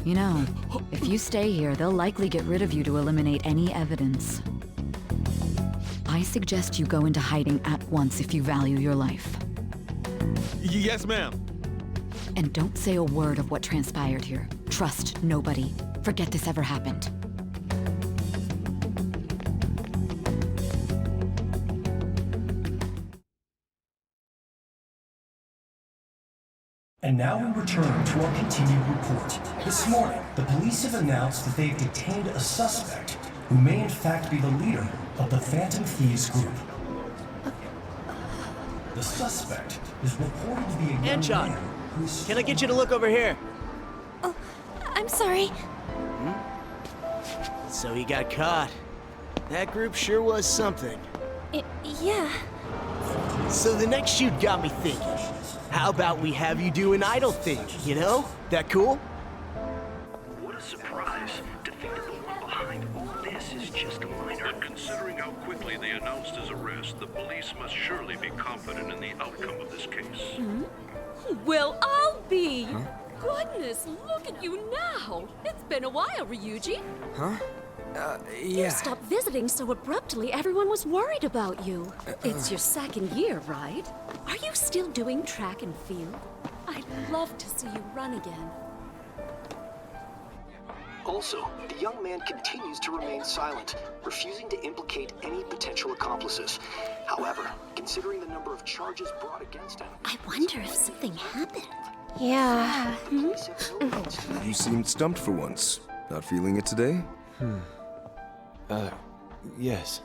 You know, if you stay here, they'll likely get rid of you to eliminate any evidence. I suggest you go into hiding at once if you value your life. Yes, ma'am. And don't say a word of what transpired here. Trust nobody. Forget this ever happened. And now we return to our continued report. This morning, the police have announced that they have detained a suspect who may in fact be the leader of the Phantom Thieves group. The suspect is reported to be a young Anchon, man who is can I get you to look over here? Oh, I'm sorry. So he got caught. That group sure was something. Yeah. So the next shoot got me thinking. How about we have you do an idol thing, you know? That cool? What a surprise to think that the one behind all this is just a minor. But considering how quickly they announced his arrest, the police must surely be confident in the outcome of this case. Well, I'll be. Goodness, look at you now. It's been a while, Ryuji. Huh? You stopped visiting so abruptly, everyone was worried about you. It's your second year, right? Are you still doing track and field? I'd love to see you run again. Also, the young man continues to remain silent, refusing to implicate any potential accomplices. However, considering the number of charges brought against him... I wonder if something happened. Yeah. You seemed stumped for once. Not feeling it today? Yes.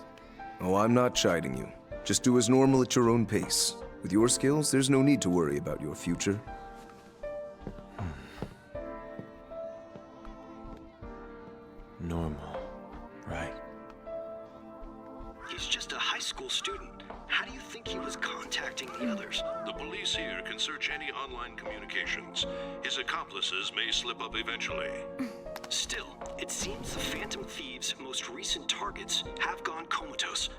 Oh, I'm not chiding you. Just do as normal at your own pace. With your skills, there's no need to worry about your future. Normal. Right. He's just a high school student. How do you think he was contacting the others? The police here can search any online communications. His accomplices may slip up eventually. Still, it seems the Phantom Thieves' most recent targets have gone comatose.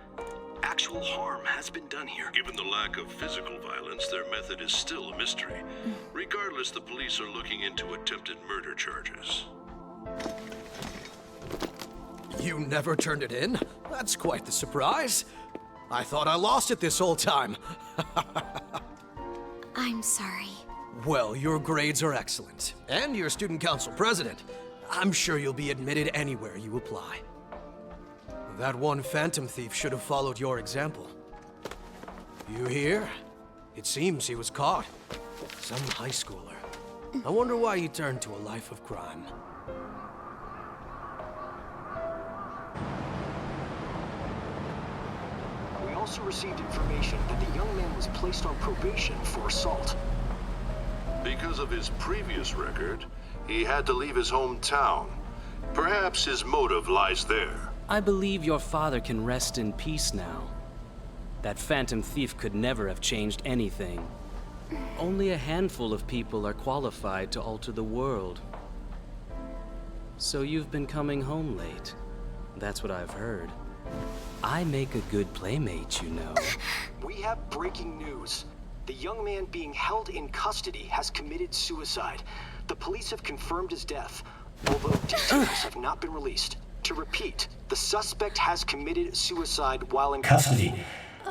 Actual harm has been done here. Given the lack of physical violence, their method is still a mystery. Regardless, the police are looking into attempted murder charges. You never turned it in? That's quite the surprise. I thought I lost it this whole time. I'm sorry. Well, your grades are excellent. And you're student council president. I'm sure you'll be admitted anywhere you apply. That one phantom thief should have followed your example. You hear? It seems he was caught. Some high schooler. I wonder why he turned to a life of crime. We also received information that the young man was placed on probation for assault. Because of his previous record, he had to leave his hometown. Perhaps his motive lies there. I believe your father can rest in peace now. That phantom thief could never have changed anything. Only a handful of people are qualified to alter the world. So you've been coming home late. That's what I've heard. I make a good playmate, you know. We have breaking news. The young man being held in custody has committed suicide. The police have confirmed his death, although details have not been released. To repeat, the suspect has committed suicide while in custody.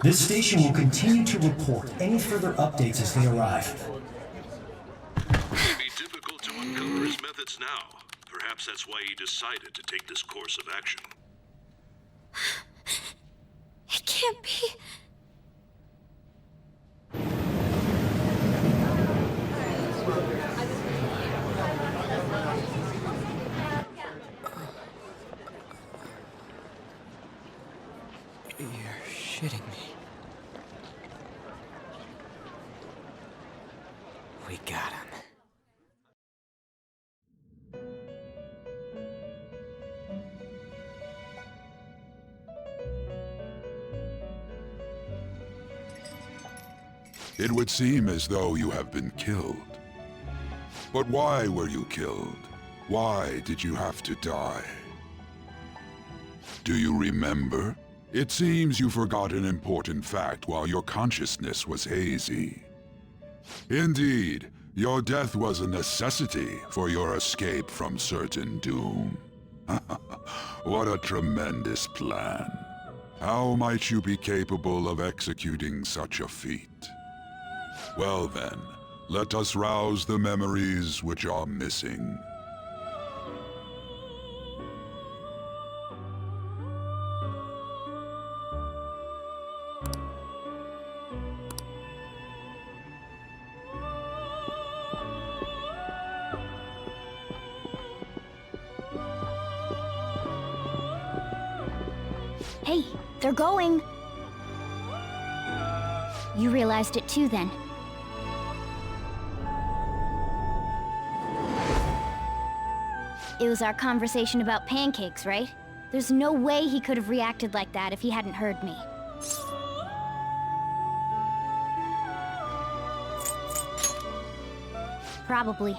This station will continue to report any further updates as they arrive. It would be difficult to uncover his methods now. Perhaps that's why he decided to take this course of action. It can't be. You're shitting me. We got him. It would seem as though you have been killed. But why were you killed? Why did you have to die? Do you remember? It seems you forgot an important fact while your consciousness was hazy. Indeed, your death was a necessity for your escape from certain doom. What a tremendous plan. How might you be capable of executing such a feat? Well then, let us rouse the memories which are missing. Hey, they're going! You realized it too, then. It was our conversation about pancakes, right? There's no way he could have reacted like that if he hadn't heard me. Probably.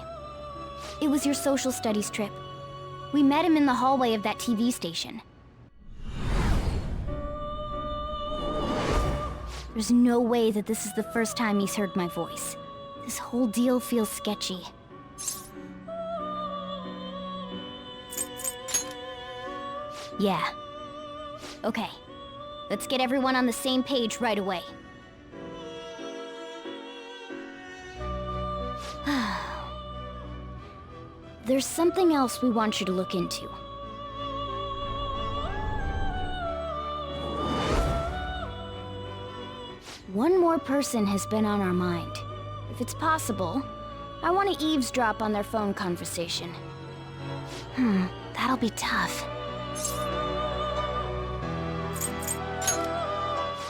It was your social studies trip. We met him in the hallway of that TV station. There's no way that this is the first time he's heard my voice. This whole deal feels sketchy. Yeah. Okay. Let's get everyone on the same page right away. There's something else we want you to look into. One more person has been on our mind. If it's possible, I want to eavesdrop on their phone conversation. That'll be tough.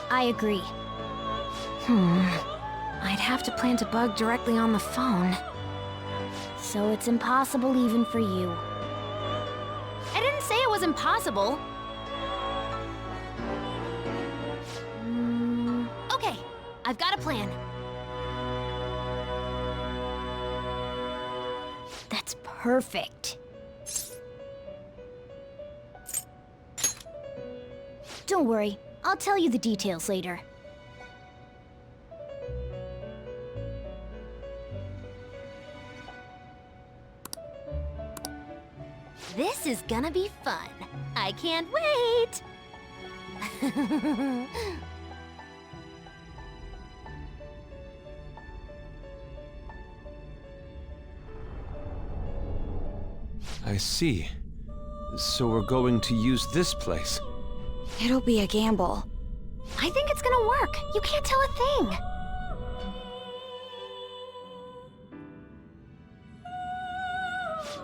I agree. I'd have to plant a bug directly on the phone. So it's impossible even for you. I didn't say it was impossible. Okay, I've got a plan. That's perfect. Don't worry, I'll tell you the details later. This is gonna be fun. I can't wait! I see. So we're going to use this place. It'll be a gamble. I think it's gonna work. You can't tell a thing.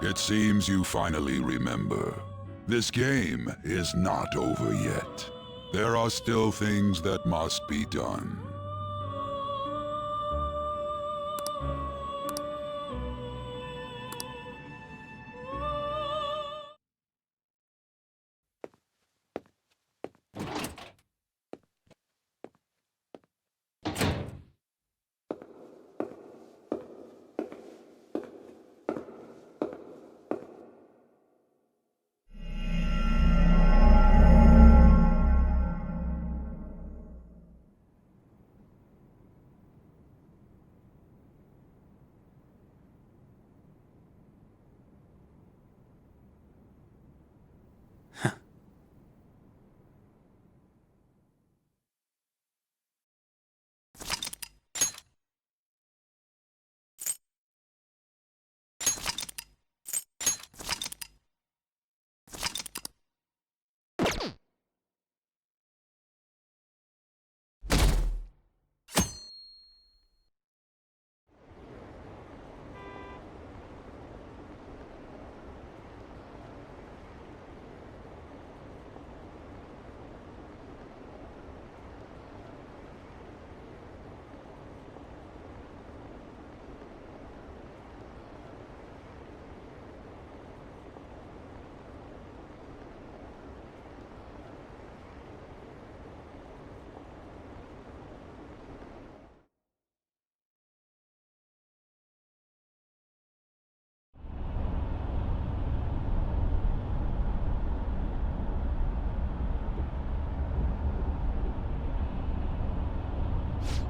It seems you finally remember. This game is not over yet. There are still things that must be done.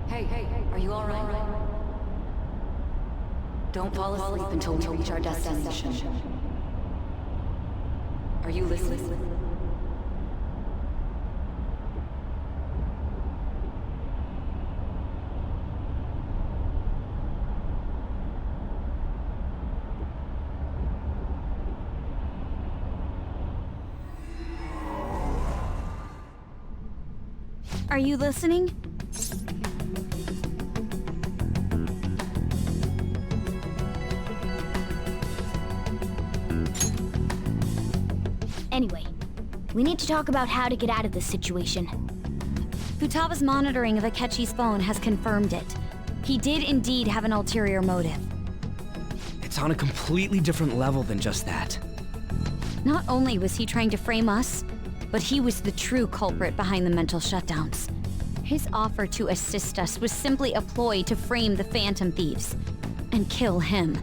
Hey, are you alright? Don't fall asleep until we reach our destination. Are you listening? Are you listening? Anyway, We need to talk about how to get out of this situation. Futaba's monitoring of Akechi's phone has confirmed it. He did indeed have an ulterior motive. It's on a completely different level than just that. Not only was he trying to frame us, but he was the true culprit behind the mental shutdowns. His offer to assist us was simply a ploy to frame the Phantom Thieves and kill him.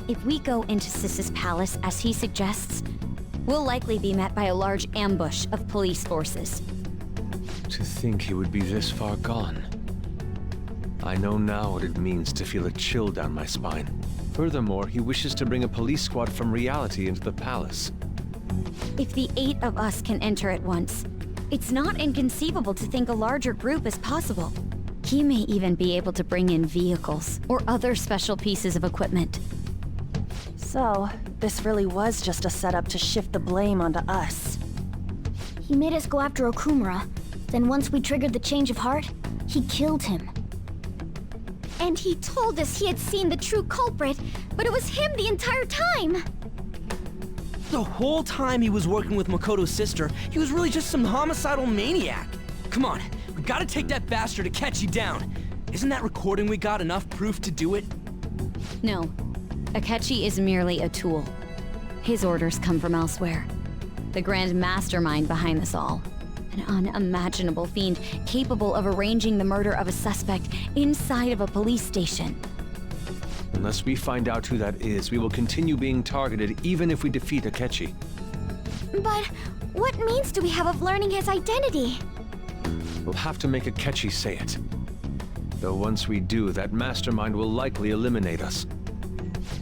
If we go into Sis's palace as he suggests, we'll likely be met by a large ambush of police forces. To think he would be this far gone. I know now what it means to feel a chill down my spine. Furthermore, he wishes to bring a police squad from reality into the palace. If the 8 of us can enter at once, it's not inconceivable to think a larger group is possible. He may even be able to bring in vehicles or other special pieces of equipment. So, this really was just a setup to shift the blame onto us. He made us go after Okumura. Then once we triggered the change of heart, he killed him. And he told us he had seen the true culprit, but it was him the entire time! The whole time he was working with Makoto's sister, he was really just some homicidal maniac. Come on, we gotta take that bastard Akechi down. Isn't that recording we got enough proof to do it? No, Akechi is merely a tool. His orders come from elsewhere. The grand mastermind behind this all. An unimaginable fiend capable of arranging the murder of a suspect inside of a police station. Unless we find out who that is, we will continue being targeted even if we defeat Akechi. But what means do we have of learning his identity? We'll have to make Akechi say it. Though once we do, that mastermind will likely eliminate us.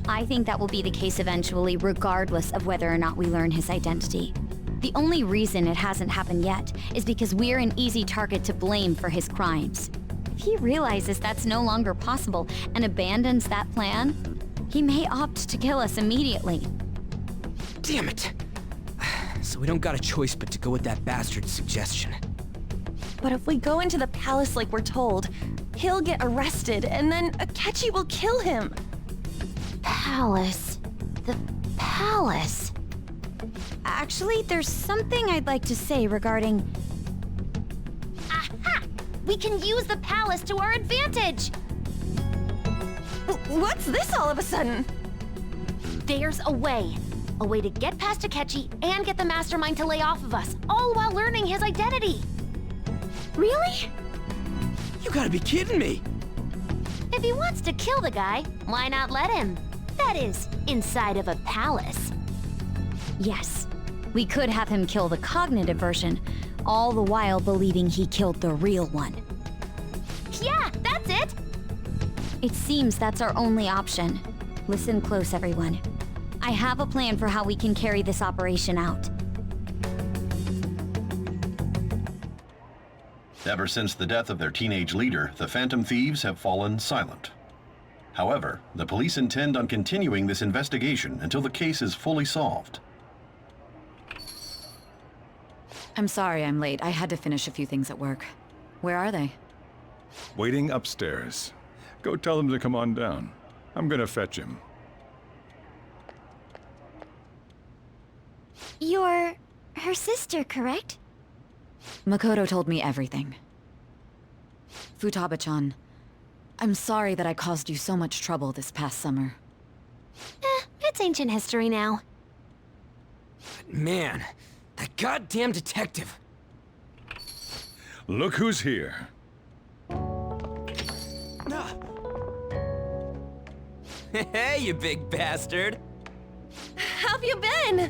I think that will be the case eventually, regardless of whether or not we learn his identity. The only reason it hasn't happened yet is because we're an easy target to blame for his crimes. If he realizes that's no longer possible and abandons that plan, he may opt to kill us immediately. Damn it! So we don't got a choice but to go with that bastard's suggestion. But if we go into the palace like we're told, he'll get arrested and then Akechi will kill him. Palace. The palace. Actually, there's something I'd like to say regarding... Aha! We can use the palace to our advantage! What's this all of a sudden? There's a way. A way to get past Akechi and get the mastermind to lay off of us, all while learning his identity. Really? You gotta be kidding me! If he wants to kill the guy, why not let him? That is, inside of a palace. Yes, we could have him kill the cognitive version, all the while believing he killed the real one. Yeah, that's it! It seems that's our only option. Listen close, everyone. I have a plan for how we can carry this operation out. Ever since the death of their teenage leader, the Phantom Thieves have fallen silent. However, the police intend on continuing this investigation until the case is fully solved. I'm sorry I'm late. I had to finish a few things at work. Where are they? Waiting upstairs. Go tell them to come on down. I'm gonna fetch him. You're her sister, correct? Makoto told me everything. Futaba-chan, I'm sorry that I caused you so much trouble this past summer. It's ancient history now. Man, that goddamn detective. Look who's here. Hey, you big bastard. How have you been?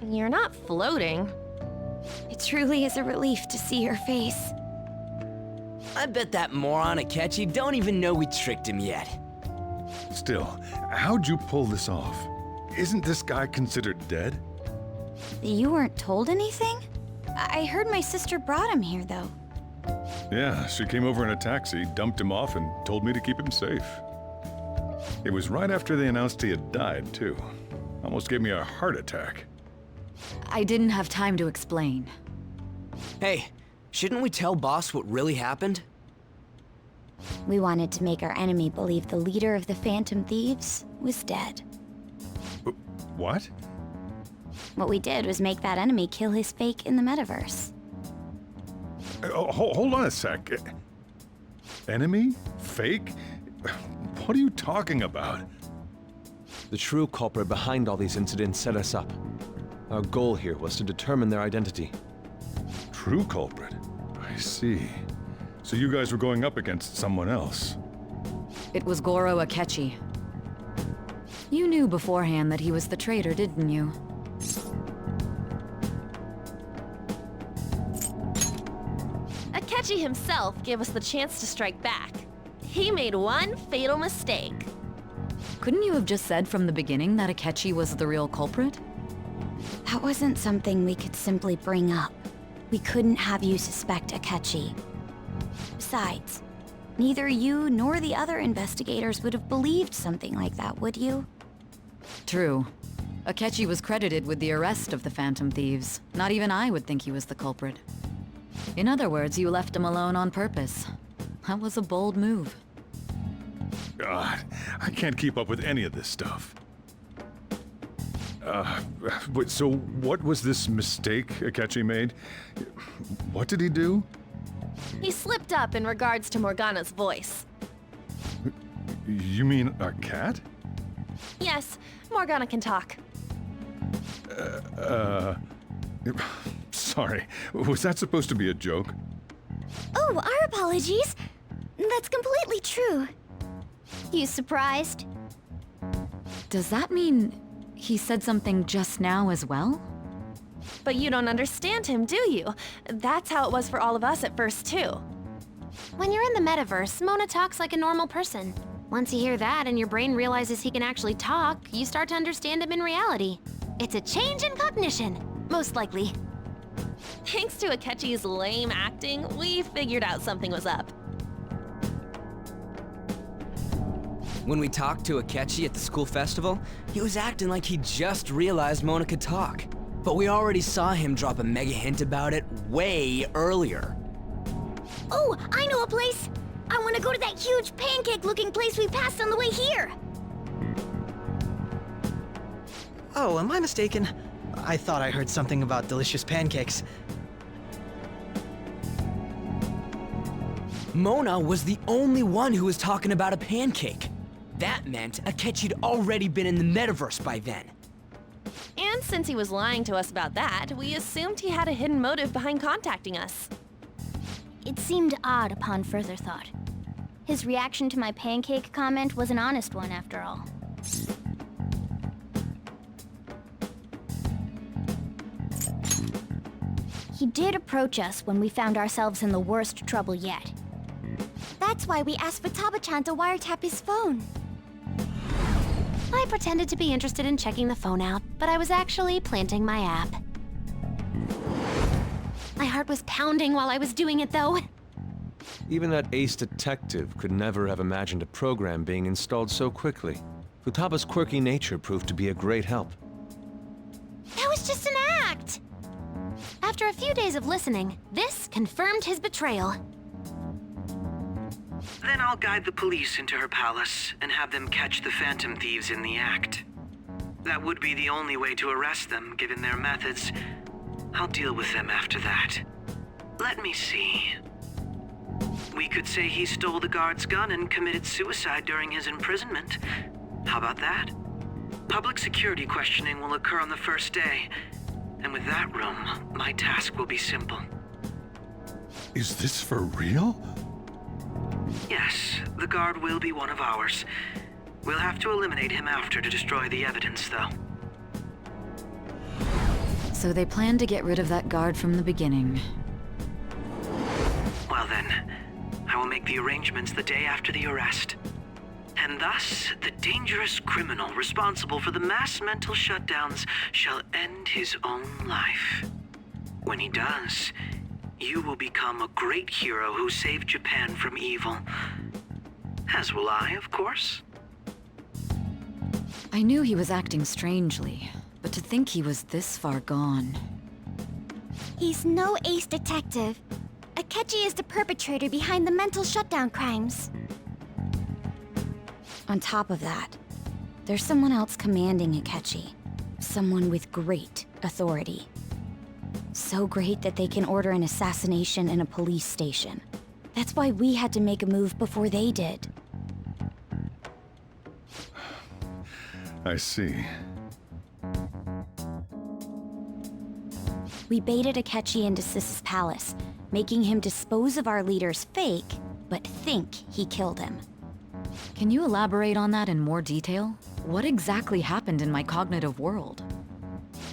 You're not floating. It truly is a relief to see your face. I bet that moron Akechi don't even know we tricked him yet. Still, how'd you pull this off? Isn't this guy considered dead? You weren't told anything? I heard my sister brought him here, though. Yeah, she came over in a taxi, dumped him off, and told me to keep him safe. It was right after they announced he had died, too. Almost gave me a heart attack. I didn't have time to explain. Hey, shouldn't we tell boss what really happened? We wanted to make our enemy believe the leader of the Phantom Thieves was dead. What? What we did was make that enemy kill his fake in the metaverse. Hold on a sec. Enemy? Fake? What are you talking about? The true culprit behind all these incidents set us up. Our goal here was to determine their identity. True culprit? I see. So you guys were going up against someone else? It was Goro Akechi. You knew beforehand that he was the traitor, didn't you? Akechi himself gave us the chance to strike back. He made one fatal mistake. Couldn't you have just said from the beginning that Akechi was the real culprit? That wasn't something we could simply bring up. We couldn't have you suspect Akechi. Besides, neither you nor the other investigators would have believed something like that, would you? True. Akechi was credited with the arrest of the Phantom Thieves. Not even I would think he was the culprit. In other words, you left him alone on purpose. That was a bold move. God, I can't keep up with any of this stuff. So what was this mistake Akechi made? What did he do? He slipped up in regards to Morgana's voice. You mean a cat? Yes, Morgana can talk. Sorry. Was that supposed to be a joke? Oh, our apologies. That's completely true. You surprised? Does that mean he said something just now as well? But you don't understand him, do you? That's how it was for all of us at first, too. When you're in the metaverse, Mona talks like a normal person. Once you hear that and your brain realizes he can actually talk, you start to understand him in reality. It's a change in cognition, most likely. Thanks to Akechi's lame acting, we figured out something was up. When we talked to Akechi at the school festival, he was acting like he just realized Mona could talk. But we already saw him drop a mega hint about it way earlier. Oh, I know a place! I want to go to that huge pancake-looking place we passed on the way here! Oh, am I mistaken? I thought I heard something about delicious pancakes. Mona was the only one who was talking about a pancake. That meant Akechi'd already been in the metaverse by then. And since he was lying to us about that, we assumed he had a hidden motive behind contacting us. It seemed odd upon further thought. His reaction to my pancake comment was an honest one, after all. He did approach us when we found ourselves in the worst trouble yet. That's why we asked Futaba-chan to wiretap his phone. I pretended to be interested in checking the phone out, but I was actually planting my app. My heart was pounding while I was doing it, though. Even that ace detective could never have imagined a program being installed so quickly. Futaba's quirky nature proved to be a great help. That was just an act! After a few days of listening, this confirmed his betrayal. Then I'll guide the police into her palace and have them catch the Phantom Thieves in the act. That would be the only way to arrest them, given their methods. I'll deal with them after that. Let me see. We could say he stole the guard's gun and committed suicide during his imprisonment. How about that? Public security questioning will occur on the first day. And with that room, my task will be simple. Is this for real? Yes, the guard will be one of ours. We'll have to eliminate him after to destroy the evidence, though. So they planned to get rid of that guard from the beginning. Well then, I will make the arrangements the day after the arrest. And thus, the dangerous criminal responsible for the mass mental shutdowns shall end his own life. When he does, you will become a great hero who saved Japan from evil. As will I, of course. I knew he was acting strangely, but to think he was this far gone. He's no ace detective. Akechi Akechi is the perpetrator behind the mental shutdown crimes. On top of that, there's someone else commanding Akechi. Someone with great authority. So great that they can order an assassination in a police station. That's why we had to make a move before they did. I see. We baited Akechi into Sis's palace, making him dispose of our leader's fake, but think he killed him. Can you elaborate on that in more detail? What exactly happened in my cognitive world?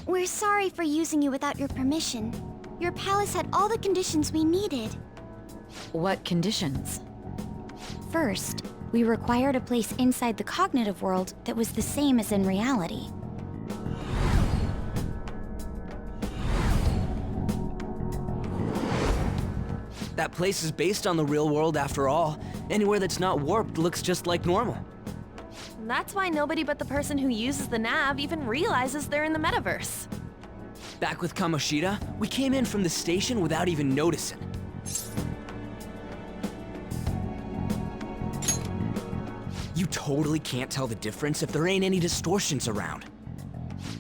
We're sorry for using you without your permission. Your palace had all the conditions we needed. What conditions? First, we required a place inside the cognitive world that was the same as in reality. That place is based on the real world after all. Anywhere that's not warped looks just like normal. That's why nobody but the person who uses the nav even realizes they're in the metaverse. Back with Kamoshida, we came in from the station without even noticing. You totally can't tell the difference if there ain't any distortions around.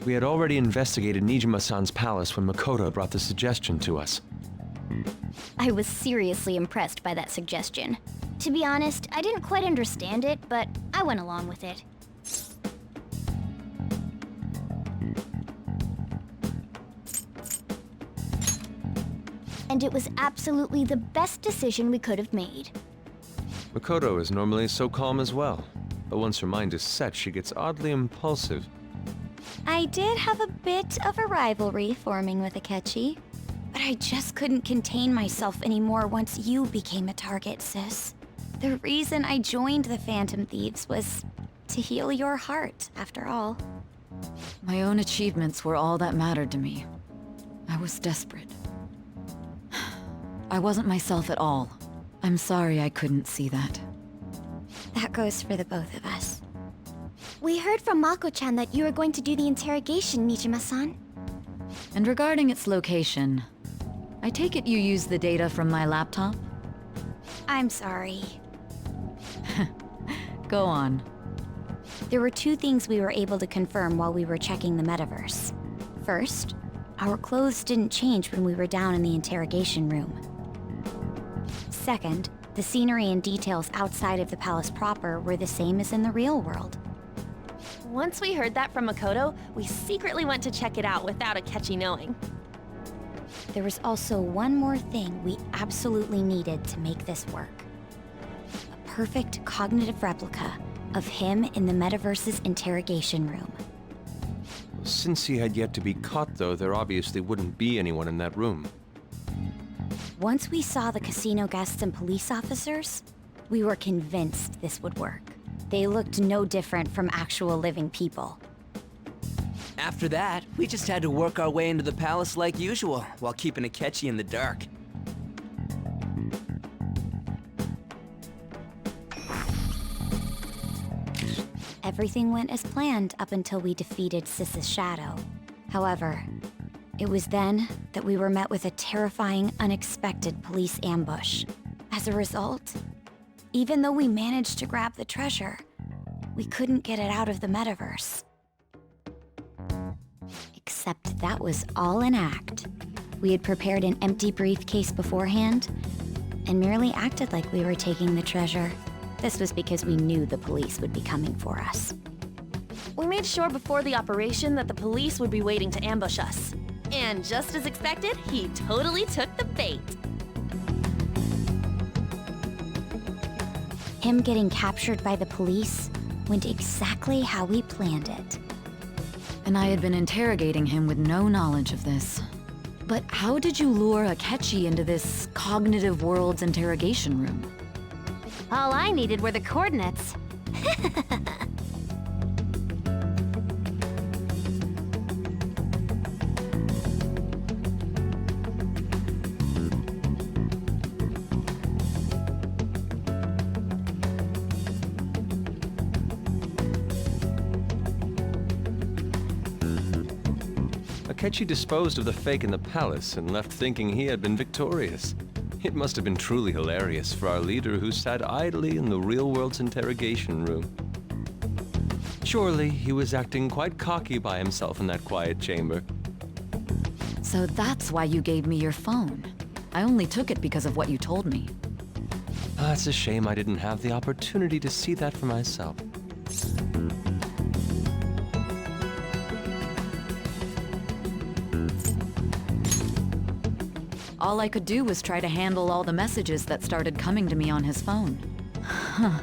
We had already investigated Nijima-san's palace when Makoto brought the suggestion to us. I was seriously impressed by that suggestion. To be honest, I didn't quite understand it, but I went along with it. And it was absolutely the best decision we could have made. Makoto is normally so calm as well, but once her mind is set, she gets oddly impulsive. I did have a bit of a rivalry forming with Akechi, but I just couldn't contain myself anymore once you became a target, sis. The reason I joined the Phantom Thieves was to heal your heart, after all. My own achievements were all that mattered to me. I was desperate. I wasn't myself at all. I'm sorry I couldn't see that. That goes for the both of us. We heard from Mako-chan that you were going to do the interrogation, Nijima-san. And regarding its location, I take it you used the data from my laptop? I'm sorry. Go on. There were two things we were able to confirm while we were checking the metaverse. First, our clothes didn't change when we were down in the interrogation room. Second, the scenery and details outside of the palace proper were the same as in the real world. Once we heard that from Makoto, we secretly went to check it out without Akechi knowing. There was also one more thing we absolutely needed to make this work. A perfect cognitive replica of him in the metaverse's interrogation room. Since he had yet to be caught, though, there obviously wouldn't be anyone in that room. Once we saw the casino guests and police officers, we were convinced this would work. They looked no different from actual living people. After that, we just had to work our way into the palace like usual, while keeping Akechi in the dark. Everything went as planned up until we defeated Sis's shadow. However, it was then that we were met with a terrifying, unexpected police ambush. As a result, even though we managed to grab the treasure, we couldn't get it out of the metaverse. Except that was all an act. We had prepared an empty briefcase beforehand and merely acted like we were taking the treasure. This was because we knew the police would be coming for us. We made sure before the operation that the police would be waiting to ambush us. And just as expected, he totally took the bait. Him getting captured by the police went exactly how we planned it. And I had been interrogating him with no knowledge of this. But how did you lure Akechi into this cognitive world's interrogation room? All I needed were the coordinates. Akechi disposed of the fake in the palace and left thinking he had been victorious. It must have been truly hilarious for our leader who sat idly in the real world's interrogation room. Surely he was acting quite cocky by himself in that quiet chamber. So that's why you gave me your phone. I only took it because of what you told me. It's a shame I didn't have the opportunity to see that for myself. All I could do was try to handle all the messages that started coming to me on his phone. Huh.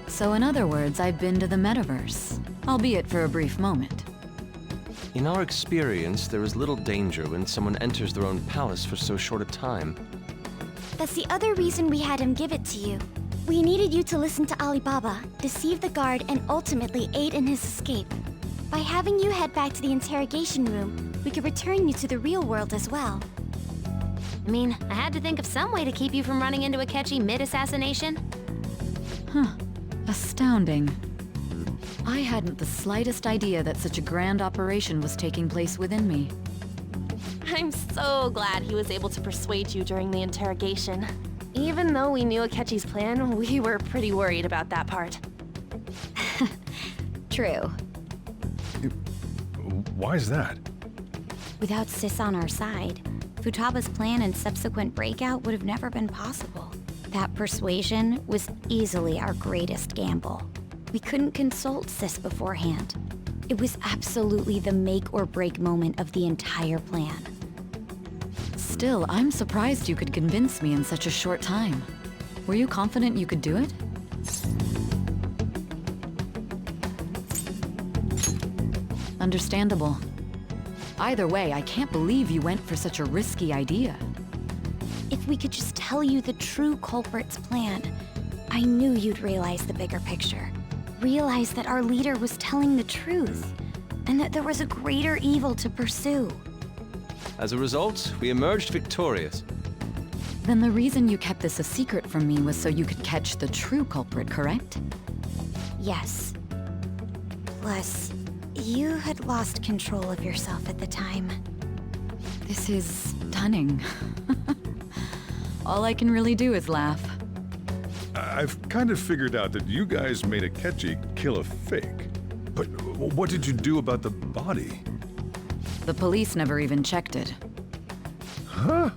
So in other words, I've been to the metaverse, albeit for a brief moment. In our experience, there is little danger when someone enters their own palace for so short a time. That's the other reason we had him give it to you. We needed you to listen to Alibaba, deceive the guard, and ultimately aid in his escape. By having you head back to the interrogation room, we could return you to the real world as well. I mean, I had to think of some way to keep you from running into Akechi mid-assassination. Huh. Astounding. I hadn't the slightest idea that such a grand operation was taking place within me. I'm so glad he was able to persuade you during the interrogation. Even though we knew Akechi's plan, we were pretty worried about that part. True. Why is that? Without Sis on our side, Futaba's plan and subsequent breakout would have never been possible. That persuasion was easily our greatest gamble. We couldn't consult Sis beforehand. It was absolutely the make or break moment of the entire plan. Still, I'm surprised you could convince me in such a short time. Were you confident you could do it? Understandable. Either way, I can't believe you went for such a risky idea. If we could just tell you the true culprit's plan, I knew you'd realize the bigger picture. Realize that our leader was telling the truth, and that there was a greater evil to pursue. As a result, we emerged victorious. Then the reason you kept this a secret from me was so you could catch the true culprit, correct? Yes. Plus, you had lost control of yourself at the time. This is stunning. All I can really do is laugh. I've kind of figured out that you guys made Akechi kill a fake. But what did you do about the body? The police never even checked it. Huh?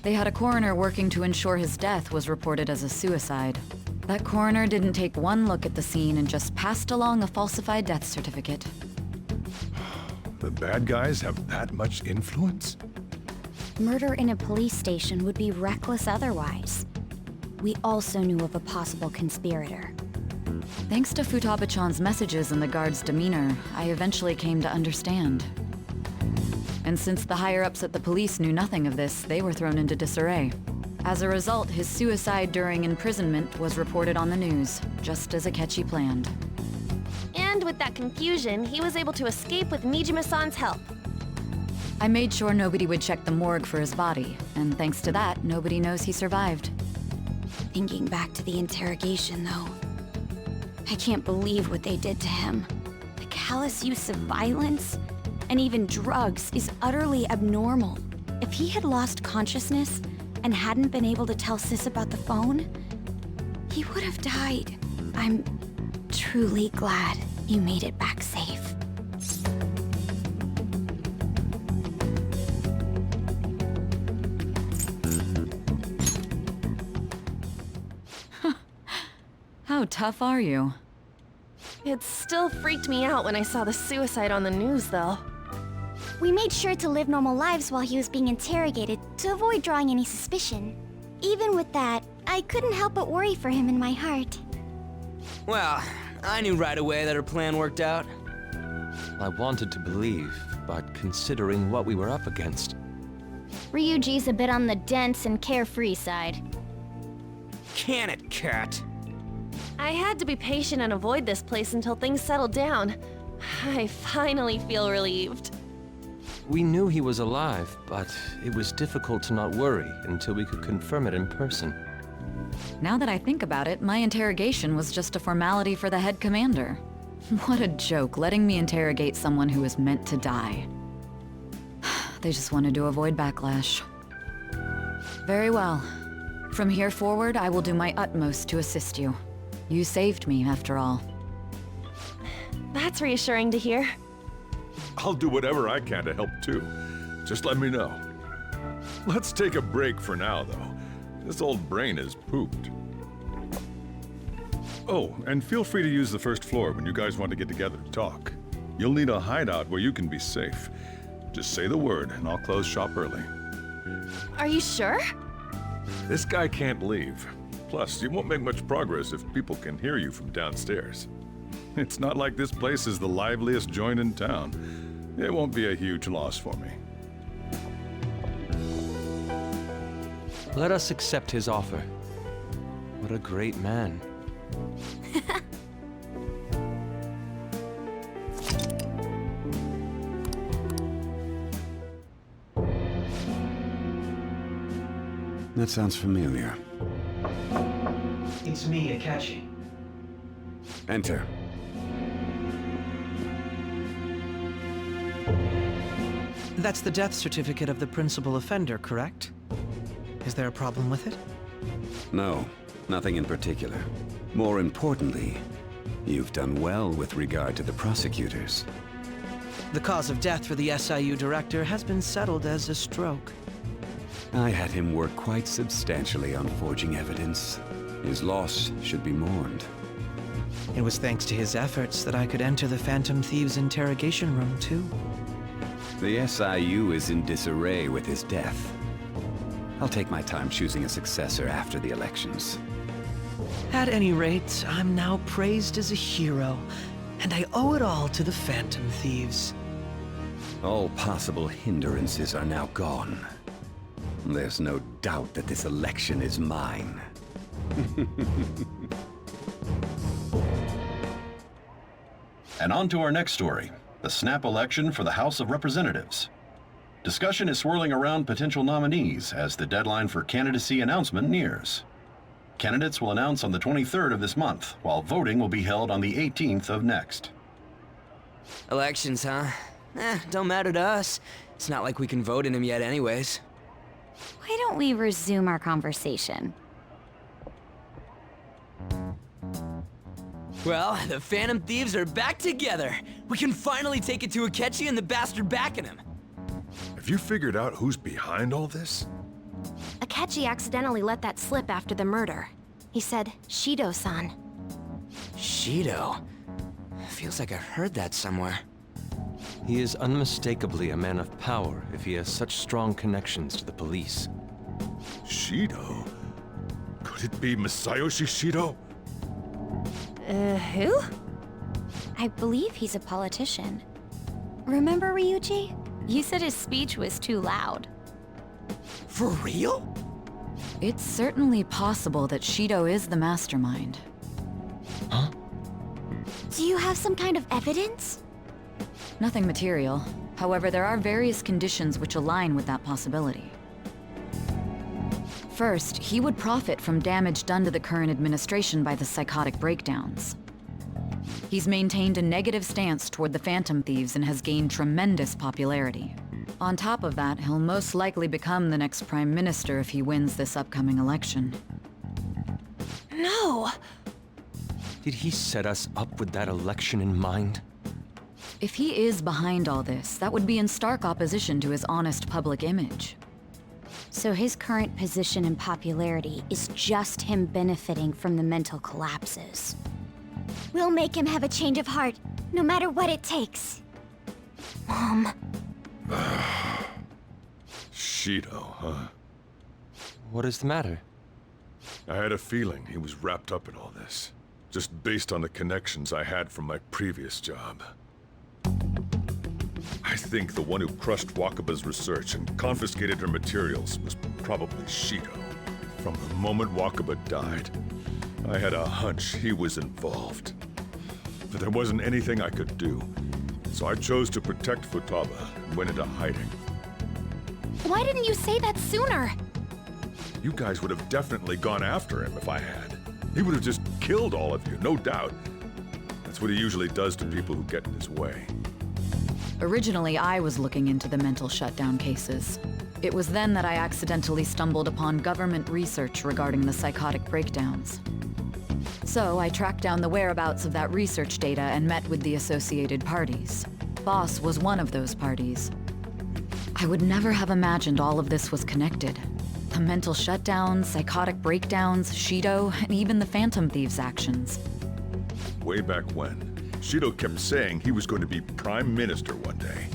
They had a coroner working to ensure his death was reported as a suicide. That coroner didn't take one look at the scene and just passed along a falsified death certificate. The bad guys have that much influence? Murder in a police station would be reckless otherwise. We also knew of a possible conspirator. Thanks to Futaba-chan's messages and the guard's demeanor, I eventually came to understand. And since the higher-ups at the police knew nothing of this, they were thrown into disarray. As a result, his suicide during imprisonment was reported on the news, just as Akechi planned. And with that confusion, he was able to escape with Mijima-san's help. I made sure nobody would check the morgue for his body, and thanks to that, nobody knows he survived. Thinking back to the interrogation, though, I can't believe what they did to him. The callous use of violence, and even drugs, is utterly abnormal. If he had lost consciousness and hadn't been able to tell Sis about the phone, he would have died. I'm truly glad you made it back safe. How tough are you? It still freaked me out when I saw the suicide on the news, though. We made sure to live normal lives while he was being interrogated to avoid drawing any suspicion. Even with that, I couldn't help but worry for him in my heart. Well, I knew right away that her plan worked out. I wanted to believe, but considering what we were up against... Ryuji's a bit on the dense and carefree side. Can it, cat? I had to be patient and avoid this place until things settled down. I finally feel relieved. We knew he was alive, but it was difficult to not worry until we could confirm it in person. Now that I think about it, my interrogation was just a formality for the head commander. What a joke, letting me interrogate someone who was meant to die. They just wanted to avoid backlash. Very well. From here forward, I will do my utmost to assist you. You saved me, after all. That's reassuring to hear. I'll do whatever I can to help too. Just let me know. Let's take a break for now, though. This old brain is pooped. Oh, and feel free to use the first floor when you guys want to get together to talk. You'll need a hideout where you can be safe. Just say the word, and I'll close shop early. Are you sure? This guy can't leave. Plus, you won't make much progress if people can hear you from downstairs. It's not like this place is the liveliest joint in town. It won't be a huge loss for me. Let us accept his offer. What a great man. That sounds familiar. It's me, Akechi. Enter. That's the death certificate of the principal offender, correct? Is there a problem with it? No, nothing in particular. More importantly, you've done well with regard to the prosecutors. The cause of death for the SIU director has been settled as a stroke. I had him work quite substantially on forging evidence. His loss should be mourned. It was thanks to his efforts that I could enter the Phantom Thieves' interrogation room, too. The SIU is in disarray with his death. I'll take my time choosing a successor after the elections. At any rate, I'm now praised as a hero, and I owe it all to the Phantom Thieves. All possible hindrances are now gone. There's no doubt that this election is mine. And on to our next story, the snap election for the House of Representatives. Discussion is swirling around potential nominees as the deadline for candidacy announcement nears. Candidates will announce on the 23rd of this month, while voting will be held on the 18th of next. Elections, huh? Don't matter to us. It's not like we can vote in them yet anyways. Why don't we resume our conversation? Well, the Phantom Thieves are back together. We can finally take it to Akechi and the bastard backing him. Have you figured out who's behind all this? Akechi accidentally let that slip after the murder. He said, Shido-san. Shido? Feels like I heard that somewhere. He is unmistakably a man of power if he has such strong connections to the police. Shido? Could it be Masayoshi Shido? Who? I believe he's a politician. Remember, Ryuji? You said his speech was too loud. For real? It's certainly possible that Shido is the mastermind. Huh? Do you have some kind of evidence? Nothing material. However, there are various conditions which align with that possibility. First, he would profit from damage done to the current administration by the psychotic breakdowns. He's maintained a negative stance toward the Phantom Thieves and has gained tremendous popularity. On top of that, he'll most likely become the next Prime Minister if he wins this upcoming election. No! Did he set us up with that election in mind? If he is behind all this, that would be in stark opposition to his honest public image. So his current position and popularity is just him benefiting from the mental collapses. We'll make him have a change of heart, no matter what it takes. Mom. Shido, huh? What is the matter? I had a feeling he was wrapped up in all this, just based on the connections I had from my previous job. I think the one who crushed Wakaba's research and confiscated her materials was probably Shido. From the moment Wakaba died, I had a hunch he was involved. But there wasn't anything I could do, so I chose to protect Futaba and went into hiding. Why didn't you say that sooner? You guys would have definitely gone after him if I had. He would have just killed all of you, no doubt. That's what he usually does to people who get in his way. Originally, I was looking into the mental shutdown cases. It was then that I accidentally stumbled upon government research regarding the psychotic breakdowns. So I tracked down the whereabouts of that research data and met with the associated parties. Boss was one of those parties. I would never have imagined all of this was connected. The mental shutdowns, psychotic breakdowns, Shido, and even the Phantom Thieves' actions. Way back when, Shido kept saying he was going to be Prime Minister one day.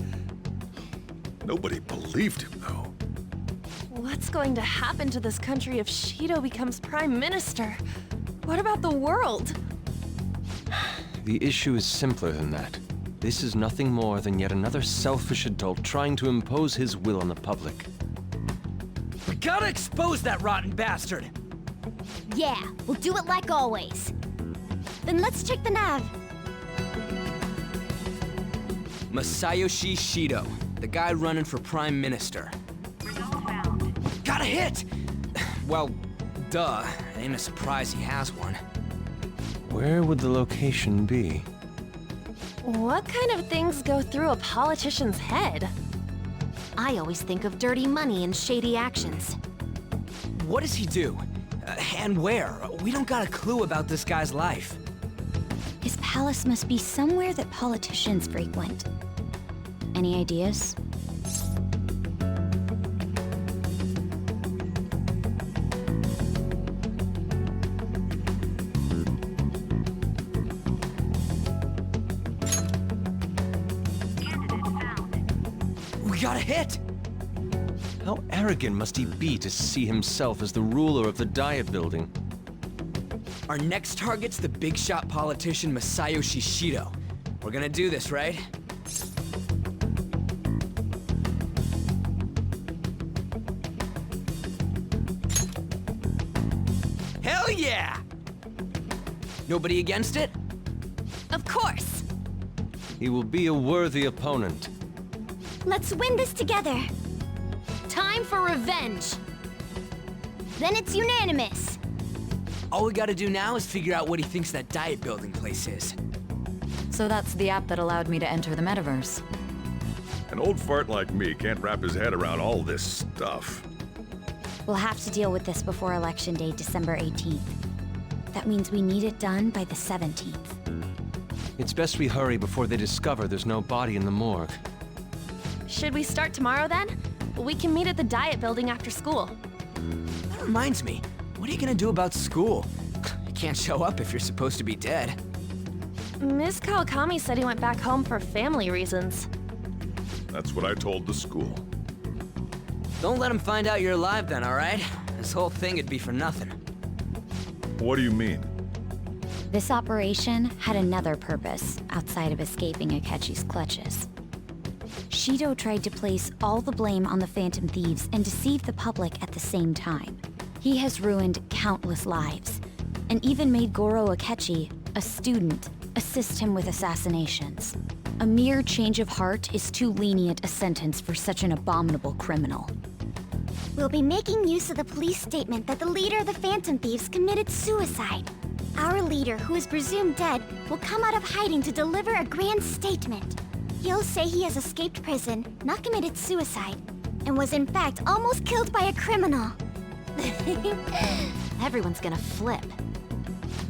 Nobody believed him, though. What's going to happen to this country if Shido becomes Prime Minister? What about the world? The issue is simpler than that. This is nothing more than yet another selfish adult trying to impose his will on the public. We gotta expose that rotten bastard! Yeah, we'll do it like always. Then let's check the nav. Masayoshi Shido, the guy running for Prime Minister. Got a hit! Well, duh. Ain't a surprise he has one. Where would the location be? What kind of things go through a politician's head? I always think of dirty money and shady actions. What does he do? And where? We don't got a clue about this guy's life. His palace must be somewhere that politicians frequent. Any ideas? We got a hit! How arrogant must he be to see himself as the ruler of the Diet Building? Our next target's the big shot politician Masayoshi Shido. We're gonna do this, right? Hell yeah! Nobody against it? Of course! He will be a worthy opponent. Let's win this together. Time for revenge. Then it's unanimous. All we gotta do now is figure out what he thinks that Diet Building place is. So that's the app that allowed me to enter the metaverse. An old fart like me can't wrap his head around all this stuff. We'll have to deal with this before Election Day, December 18th. That means we need it done by the 17th. It's best we hurry before they discover there's no body in the morgue. Should we start tomorrow then? We can meet at the Diet Building after school. That reminds me, what are you gonna do about school? You can't show up if you're supposed to be dead. Miss Kawakami said he went back home for family reasons. That's what I told the school. Don't let him find out you're alive then, alright? This whole thing would be for nothing. What do you mean? This operation had another purpose outside of escaping Akechi's clutches. Shido tried to place all the blame on the Phantom Thieves and deceive the public at the same time. He has ruined countless lives, and even made Goro Akechi, a student, assist him with assassinations. A mere change of heart is too lenient a sentence for such an abominable criminal. We'll be making use of the police statement that the leader of the Phantom Thieves committed suicide. Our leader, who is presumed dead, will come out of hiding to deliver a grand statement. He'll say he has escaped prison, not committed suicide, and was in fact almost killed by a criminal. Everyone's gonna flip.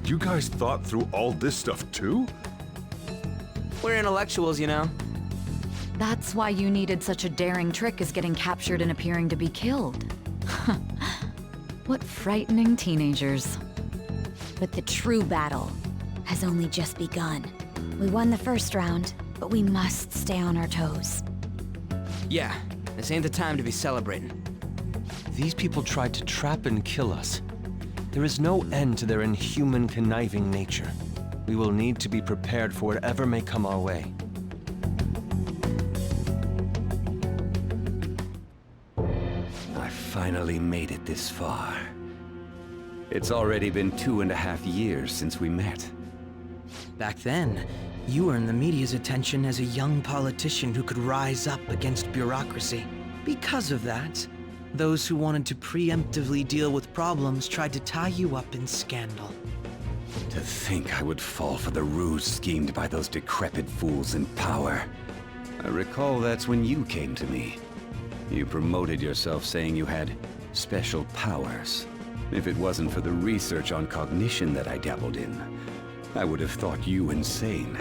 You guys thought through all this stuff too? We're intellectuals, you know. That's why you needed such a daring trick as getting captured and appearing to be killed. What frightening teenagers. But the true battle has only just begun. We won the first round, but we must stay on our toes. Yeah, this ain't the time to be celebrating. These people tried to trap and kill us. There is no end to their inhuman, conniving nature. We will need to be prepared for whatever may come our way. I finally made it this far. It's already been 2.5 years since we met. Back then, you earned the media's attention as a young politician who could rise up against bureaucracy. Because of that, those who wanted to preemptively deal with problems tried to tie you up in scandal. To think I would fall for the ruse schemed by those decrepit fools in power. I recall that's when you came to me. You promoted yourself saying you had special powers. If it wasn't for the research on cognition that I dabbled in, I would have thought you insane.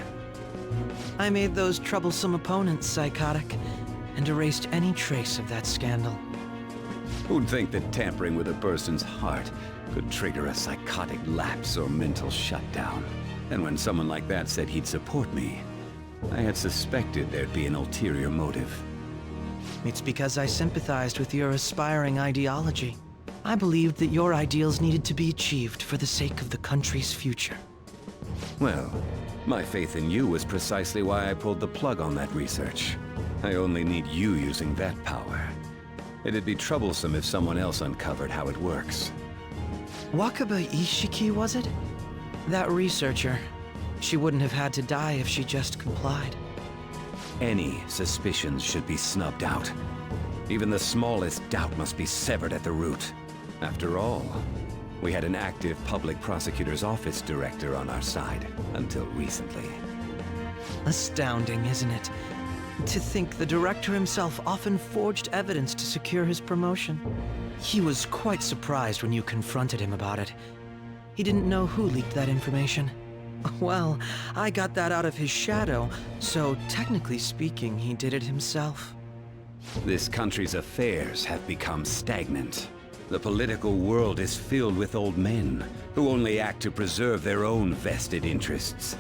I made those troublesome opponents psychotic, and erased any trace of that scandal. Who'd think that tampering with a person's heart could trigger a psychotic lapse or mental shutdown? And when someone like that said he'd support me, I had suspected there'd be an ulterior motive. It's because I sympathized with your aspiring ideology. I believed that your ideals needed to be achieved for the sake of the country's future. Well, my faith in you was precisely why I pulled the plug on that research. I only need you using that power. It'd be troublesome if someone else uncovered how it works. Wakaba Ishiki, was it? That researcher. She wouldn't have had to die if she just complied. Any suspicions should be snubbed out. Even the smallest doubt must be severed at the root. After all, we had an active public prosecutor's office director on our side, until recently. Astounding, isn't it? To think the director himself often forged evidence to secure his promotion. He was quite surprised when you confronted him about it. He didn't know who leaked that information. Well, I got that out of his shadow, so technically speaking, he did it himself. This country's affairs have become stagnant. The political world is filled with old men who only act to preserve their own vested interests.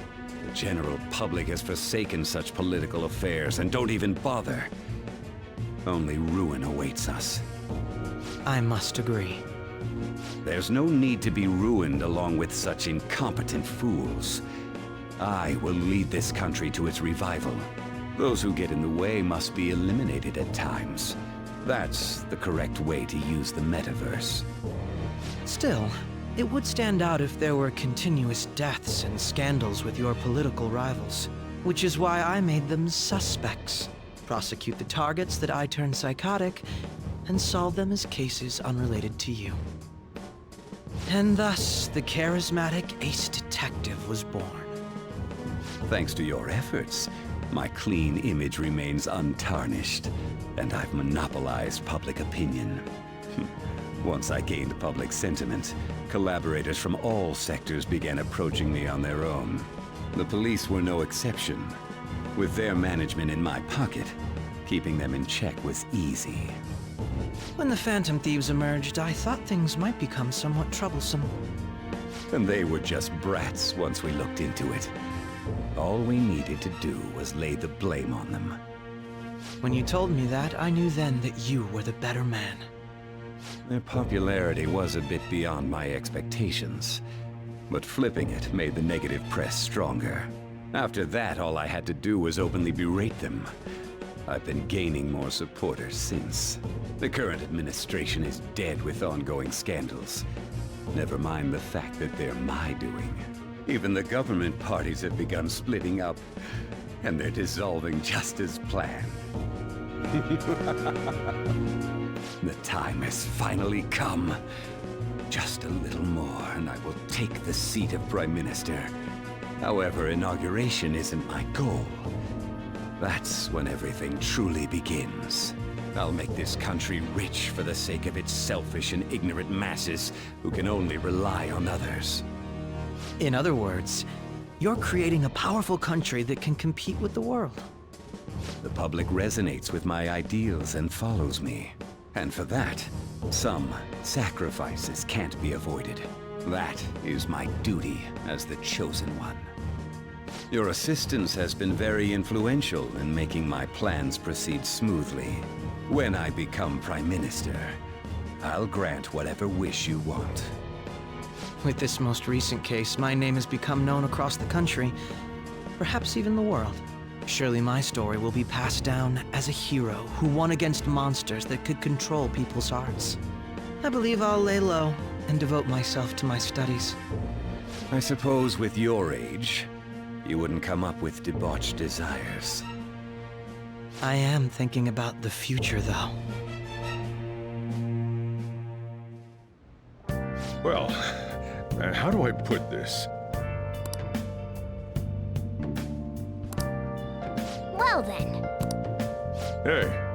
The general public has forsaken such political affairs and don't even bother. Only ruin awaits us. I must agree. There's no need to be ruined along with such incompetent fools. I will lead this country to its revival. Those who get in the way must be eliminated at times. That's the correct way to use the metaverse. Still, it would stand out if there were continuous deaths and scandals with your political rivals, which is why I made them suspects. Prosecute the targets that I turned psychotic, and solve them as cases unrelated to you. And thus, the charismatic ace detective was born. Thanks to your efforts, my clean image remains untarnished, and I've monopolized public opinion. Once I gained public sentiment, collaborators from all sectors began approaching me on their own. The police were no exception. With their management in my pocket, keeping them in check was easy. When the Phantom Thieves emerged, I thought things might become somewhat troublesome. And they were just brats once we looked into it. All we needed to do was lay the blame on them. When you told me that, I knew then that you were the better man. Their popularity was a bit beyond my expectations, but flipping it made the negative press stronger. After that, all I had to do was openly berate them. I've been gaining more supporters since. The current administration is dead with ongoing scandals. Never mind the fact that they're my doing. Even the government parties have begun splitting up, and they're dissolving just as planned. The time has finally come. Just a little more, and I will take the seat of Prime Minister. However, inauguration isn't my goal. That's when everything truly begins. I'll make this country rich for the sake of its selfish and ignorant masses who can only rely on others. In other words, you're creating a powerful country that can compete with the world. The public resonates with my ideals and follows me. And for that, some sacrifices can't be avoided. That is my duty as the chosen one. Your assistance has been very influential in making my plans proceed smoothly. When I become Prime Minister, I'll grant whatever wish you want. With this most recent case, my name has become known across the country, perhaps even the world. Surely my story will be passed down as a hero who won against monsters that could control people's hearts. I believe I'll lay low and devote myself to my studies. I suppose with your age, you wouldn't come up with debauched desires. I am thinking about the future, though. Well, how do I put this? Well then. Hey,